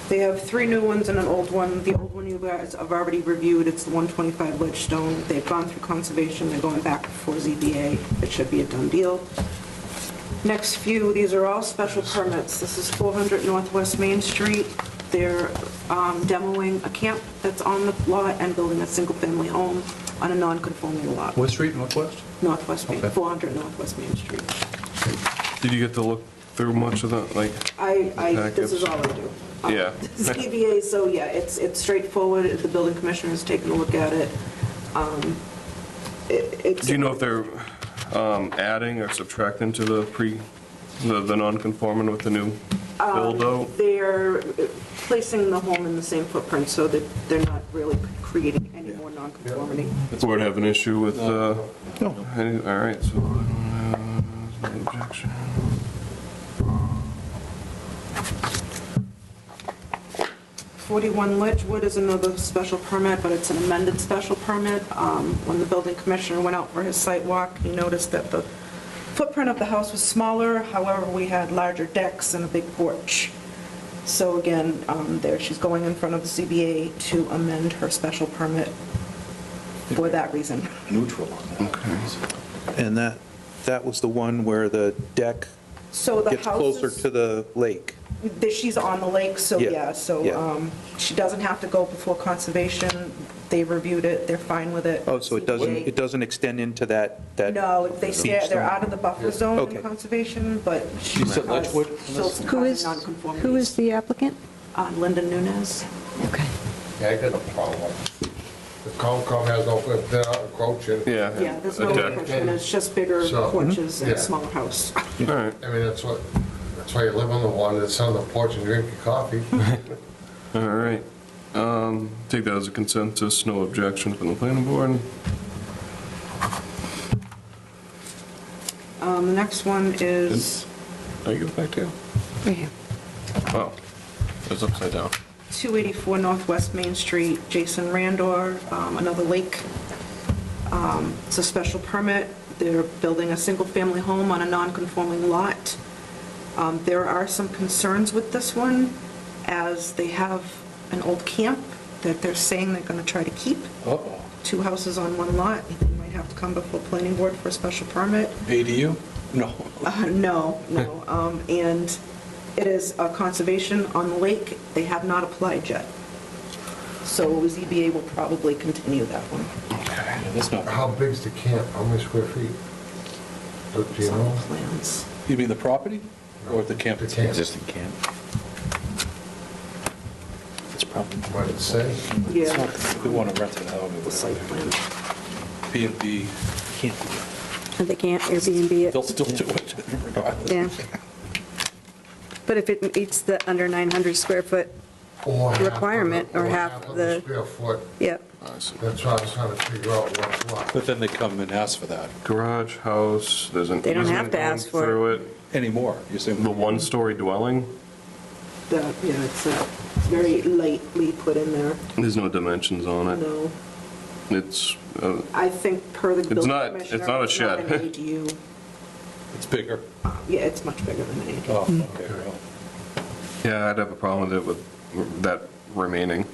They have 3 new ones and an old one. The old one you guys have already reviewed, it's the 125 Ledgestone. They've gone through conservation, they're going back before ZBA. It should be a done deal. Next few, these are all special permits. This is 400 Northwest Main Street. They're demoing a camp that's on the lot and building a single-family home. on a non-conforming lot. What street, Northwest? Northwest Main, Okay. 400 Northwest Main Street. Did you get to look through much of that, like? This is all I do. Yeah. ZBA, so yeah, it's straightforward. The building commissioner's taken a look at it. Do you know if they're adding or subtracting to the non-conforming with the new build-out? They're placing the home in the same footprint, so that they're not really creating any more non-conformity. Board have an issue with, no. All right, so, no objection. .41 Ledgewood is another special permit, but it's an amended special permit. When the building commissioner went out for his site walk, he noticed that the footprint of the house was smaller, however, we had larger decks and a big porch. So again, she's going in front of the ZBA to amend her special permit for that reason. Neutral on that. Okay. And that was the one where the deck So the gets house closer is- to the lake? She's on the lake, so Yeah, yeah, so yeah. she doesn't have to go before conservation. They reviewed it, they're fine with it. Oh, so it doesn't extend into that? No, they stay, they're out of the buffer zone Okay. in conservation, but she said Ledgewood on this? still Who has is, non-conformities. who is the applicant? Linda Nunez. Okay. Yeah, I got no problem. The Concom has no, if they're not encroaching. Yeah. Yeah, there's a no deck. encroachment, it's just bigger So, porches and yeah. a smaller house. All right. I mean, that's why you live on the one that's on the porch and drink your coffee. All right. Take that as a consensus, no objection from the planning board. The next one is I give it back to you? Right here. Oh, it's upside down. 284 Northwest Main Street, Jason Randor, another lake. It's a special permit. They're building a single-family home on a non-conforming lot. There are some concerns with this one, as they have an old camp that they're saying they're going to try to keep. Uh-oh. 2 houses on 1 lot. They might have to come before planning board for a special permit. ADU? No. No. And it is a conservation on the lake. They have not applied yet. So ZBA will probably continue that one. Yeah, that's not. How big's the camp? How many square feet? Do you know? Plans. You mean the property or the camp? The camp. Existing camp. It's probably. What did it say? Yeah. We want to rent it out. The site plan. B&B, Can't do that. They can't Airbnb it. they'll still do it regardless. Yeah. But if it meets the under 900 square foot, Or half of Requirement, or half of the- square foot. yep. That's what I was trying to figure out what's what. But then they come and ask for that Garage, house, there's an They don't have easement to going ask for it. through it. anymore. You're saying. The one-story dwelling, Yeah, it's very lightly put in there. there's no dimensions on it. No. It's, I think per the building not- commissioner. it's not a shed. It's not an ADU. It's bigger. Yeah, it's much bigger than an ADU. Oh, okay, well. yeah, I'd have a problem with it with that remaining.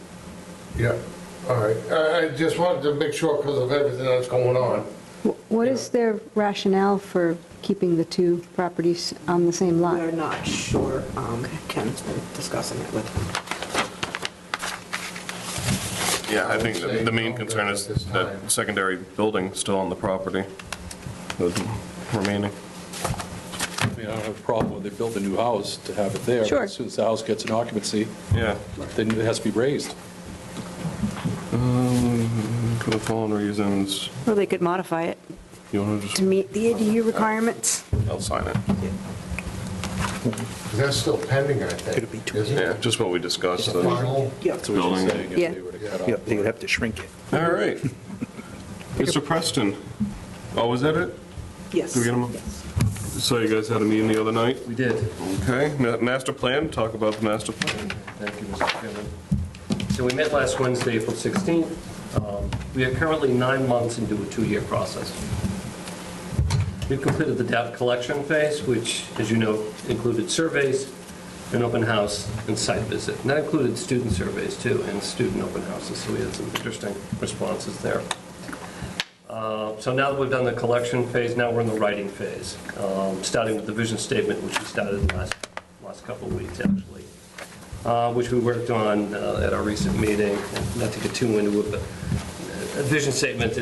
Yeah, all right. I just wanted to make sure because of everything that's going on. What is their rationale for keeping the 2 properties on the same lot? We're not sure. Ken's been discussing it with him. Yeah, I think the main concern is that secondary building still on the property, the remaining. I mean, I don't have a problem with they build a new house to have it there. but Sure. As soon as the house gets an occupancy, Yeah. then it has to be raised. For the following reasons, Or they could modify it you want to to just, meet the ADU requirements. I'll sign it. That's still pending, I think. Could it be 2? Isn't Yeah, it? just what we discussed. The final? That's what Building. you're saying, Yeah. if they were to cut off. Yeah, they would have to shrink it. All right. Mr. Preston, oh, was that it? Yes. Did we get him? So you guys had a meeting the other night? We did. Okay, master plan, talk about the master plan. Thank you, Mr. Chairman. So we met last Wednesday, April 16th. We are currently 9 months into a 2-year process. We've completed the data collection phase, which, as you know, included surveys, an open house, and site visit. And that included student surveys, too, and student open houses, so we had some interesting responses there. So now that we've done the collection phase, now we're in the writing phase, starting with the vision statement, which we started last couple of weeks, actually, which we worked on at our recent meeting. Not to get too into it, but vision statement,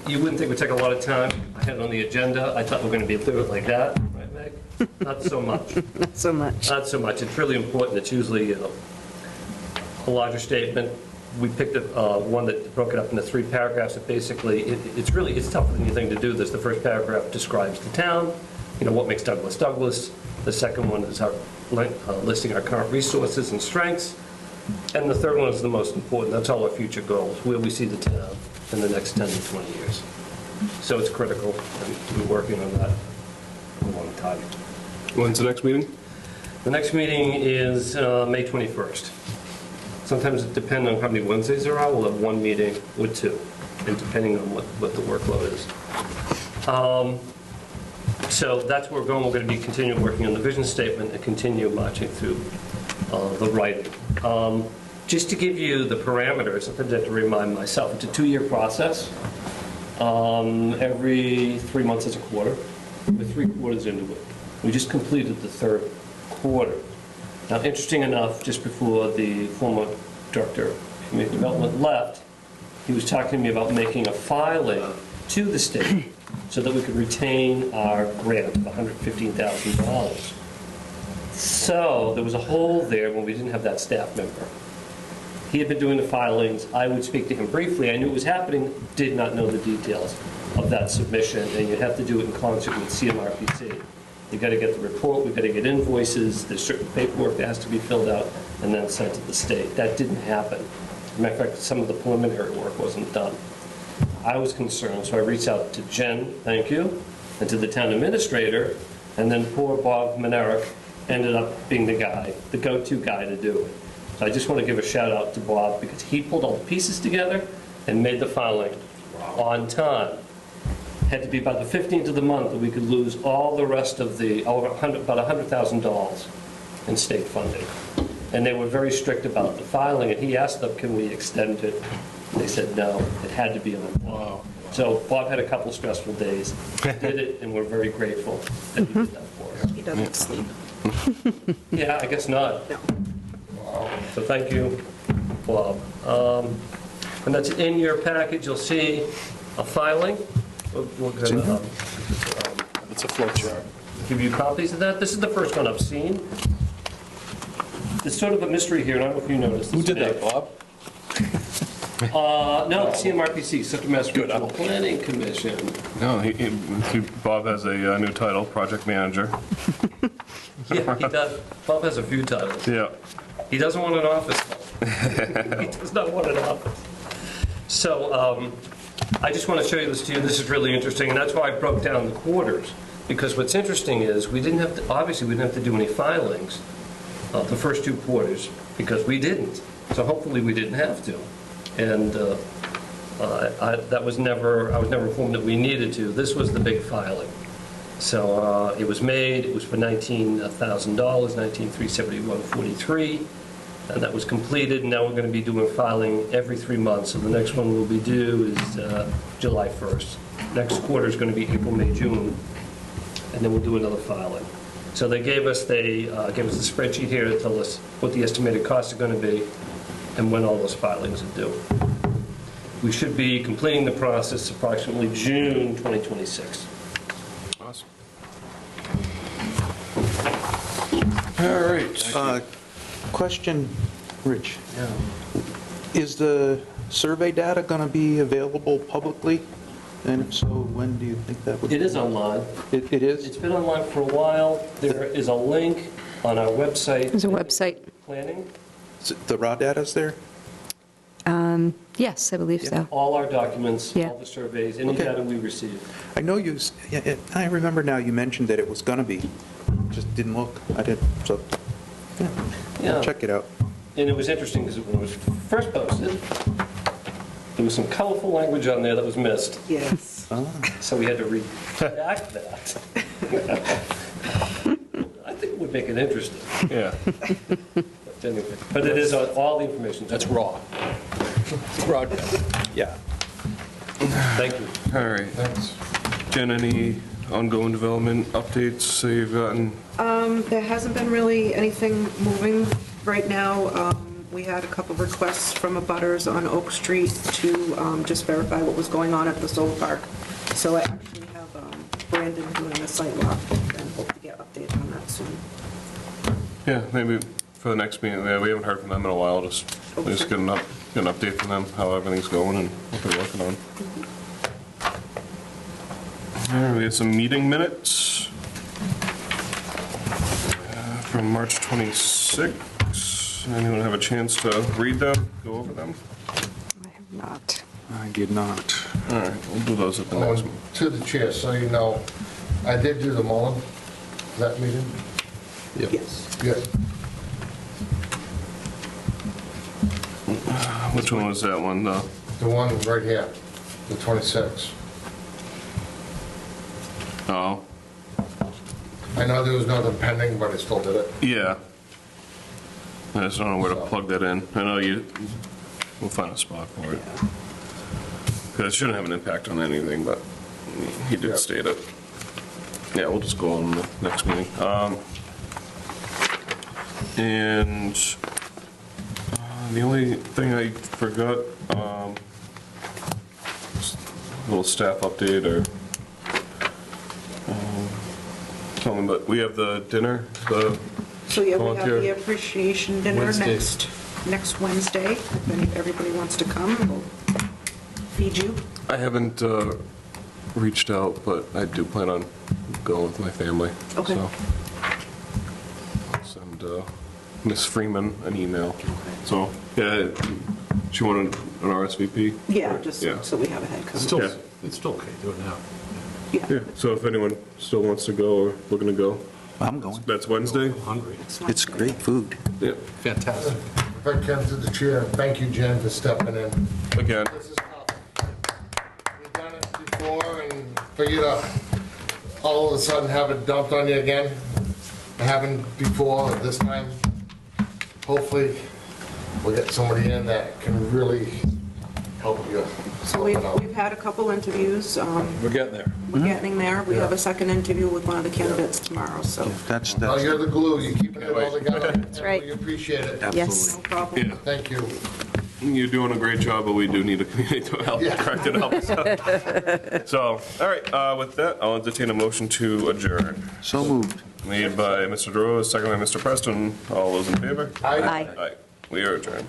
you wouldn't think it would take a lot of time. I had it on the agenda. I thought we were going to be able to do it like that, right, Meg? Not so much. Not so much. Not so much. It's really important. It's usually a larger statement. We picked one that broke it up into 3 paragraphs. That basically, it's tougher than you think to do this. The first paragraph describes the town, what makes Douglas Douglas. The second one is our listing our current resources and strengths. And the third one is the most important. That's all our future goals, where we see the town in the next 10 to 20 years. So it's critical, and we're working on that for a long time. When's the next meeting? The next meeting is May 21st. Sometimes it depends on how many Wednesdays there are. We'll have 1 meeting or 2, and depending on what the workload is. So that's where we're going. We're going to be continuing working on the vision statement and continue marching through the writing. Just to give you the parameters, sometimes I have to remind myself, it's a 2-year process. Every 3 months is a quarter. We're 3 quarters into it. We just completed the 3rd quarter. Now, interesting enough, just before the former director of community development left, he was talking to me about making a filing to the state so that we could retain our grant of $115,000. So there was a hole there when we didn't have that staff member. He had been doing the filings. I would speak to him briefly. I knew it was happening, did not know the details of that submission, and you have to do it in concert with CMRPC. You got to get the report, we've got to get invoices, there's certain paperwork that has to be filled out and then sent to the state. That didn't happen. As a matter of fact, some of the preliminary work wasn't done. I was concerned, so I reached out to Jen, thank you, and to the town administrator, and then poor Bob Manerick ended up being the guy, the go-to guy to do it. So I just want to give a shout out to Bob because he pulled all the pieces together and made the filing on time. Had to be by the 15th of the month that we could lose all the rest of the, about $100,000 in state funding. And they were very strict about the filing, and he asked them, can we extend it? And they said no, it had to be on time. Wow. So Bob had a couple stressful days, did it, and we're very grateful that he did that for us. He doesn't sleep. Yeah, I guess not. No. So thank you, Bob. And that's in your package. You'll see a filing. It's a flow chart. Give you copies of that. This is the first one I've seen. It's sort of a mystery here, and I don't know if you noticed. Who did that, Bob? No, CMRPC, Central Mass Regional Planning Commission. No, Bob has a new title, project manager. Yeah, he does. Bob has a few titles. Yeah. He doesn't want an office. He does not want an office. So I just want to show you this to you. This is really interesting, and that's why I broke down the quarters. Because what's interesting is we didn't have to, obviously we didn't have to do any filings the first 2 quarters because we didn't. So hopefully we didn't have to. And I was never informed that we needed to. This was the big filing. So it was made, it was for $19,000, $19,371.43, and that was completed. Now we're going to be doing filing every 3 months. So the next one we'll be due is July 1st. Next quarter is going to be April, May, June, and then we'll do another filing. So they gave us a spreadsheet here to tell us what the estimated costs are going to be and when all those filings are due. We should be completing the process approximately June 2026. Awesome. All right. Question, Rich. Yeah. Is the survey data going to be available publicly? And if so, when do you think that would be? It is online. It is? It's been online for a while. There is a link on our website. There's a website. Planning. The raw data's there? Yes, I believe so. All our documents, Yeah. all the surveys, any data we receive. I know I remember now you mentioned that it was going to be. Just didn't look. I didn't, so, Yeah. I'll check it out. And it was interesting because when it was first posted, there was some colorful language on there that was missed. Yes. So we had to redact that. I think it would make it interesting. Yeah. But anyway, but it is all the information. That's raw. Raw data. Yeah. Thank you. All right. Jen, any ongoing development updates that you've gotten? There hasn't been really anything moving right now. we had a couple requests from abutters on Oak Street to just verify what was going on at the solar park. So I actually have Brandon doing a site walk and hope to get updates on that soon. Yeah, maybe for the next meeting, yeah, we haven't heard from them in a while, just get an update from them, how everything's going and what they're working on. All right, we had some meeting minutes from March 26. Anyone have a chance to read them, go over them? I have not. I did not. All right, we'll do those at the next one. To the chair, so you know, I did do the Mullen, that meeting? Yes. Yes. Which one was that one, though? The one right here, the 26th. Oh, I know there was nothing pending, but I still did it. yeah. I just don't know where to plug that in. I know we'll find a spot for it. Because it shouldn't have an impact on anything, but he did state it. Yeah, we'll just go on the next meeting. And the only thing I forgot, just a little staff update or something, but we have the dinner, So yeah, we have volunteer. the appreciation dinner Wednesday. next Wednesday. If everybody wants to come, we'll feed you. I haven't reached out, but I do plan on going with my family. Okay. So I'll send Miss Freeman an email. So, yeah, she wanted an RSVP? Yeah, just Yeah. so we have a head count. It's still okay, do it now. Yeah, so if anyone still wants to go, or we're going to go. I'm going. That's Wednesday? I'm hungry. It's great food. Yeah. Fantastic. If I can, to the chair, thank you, Jen, for stepping in. Again. This is tough. We've done it before, and for you to all of a sudden have it dumped on you again, it happened before, this time, hopefully, we'll get somebody in that can really help you. So we've had a couple interviews. We're getting there. We're getting there. We have a second interview with one of the candidates tomorrow, so. Well, you're the glue, you're keeping it all together. That's right. We appreciate it. Yes. No problem. Yeah. Thank you. You're doing a great job, but we do need a community to help correct it up. So, all right, with that, I'll entertain a motion to adjourn. So moved. Made by Mr. DeRose, second by Mr. Preston. All those in favor? Aye. Aye. We are adjourned.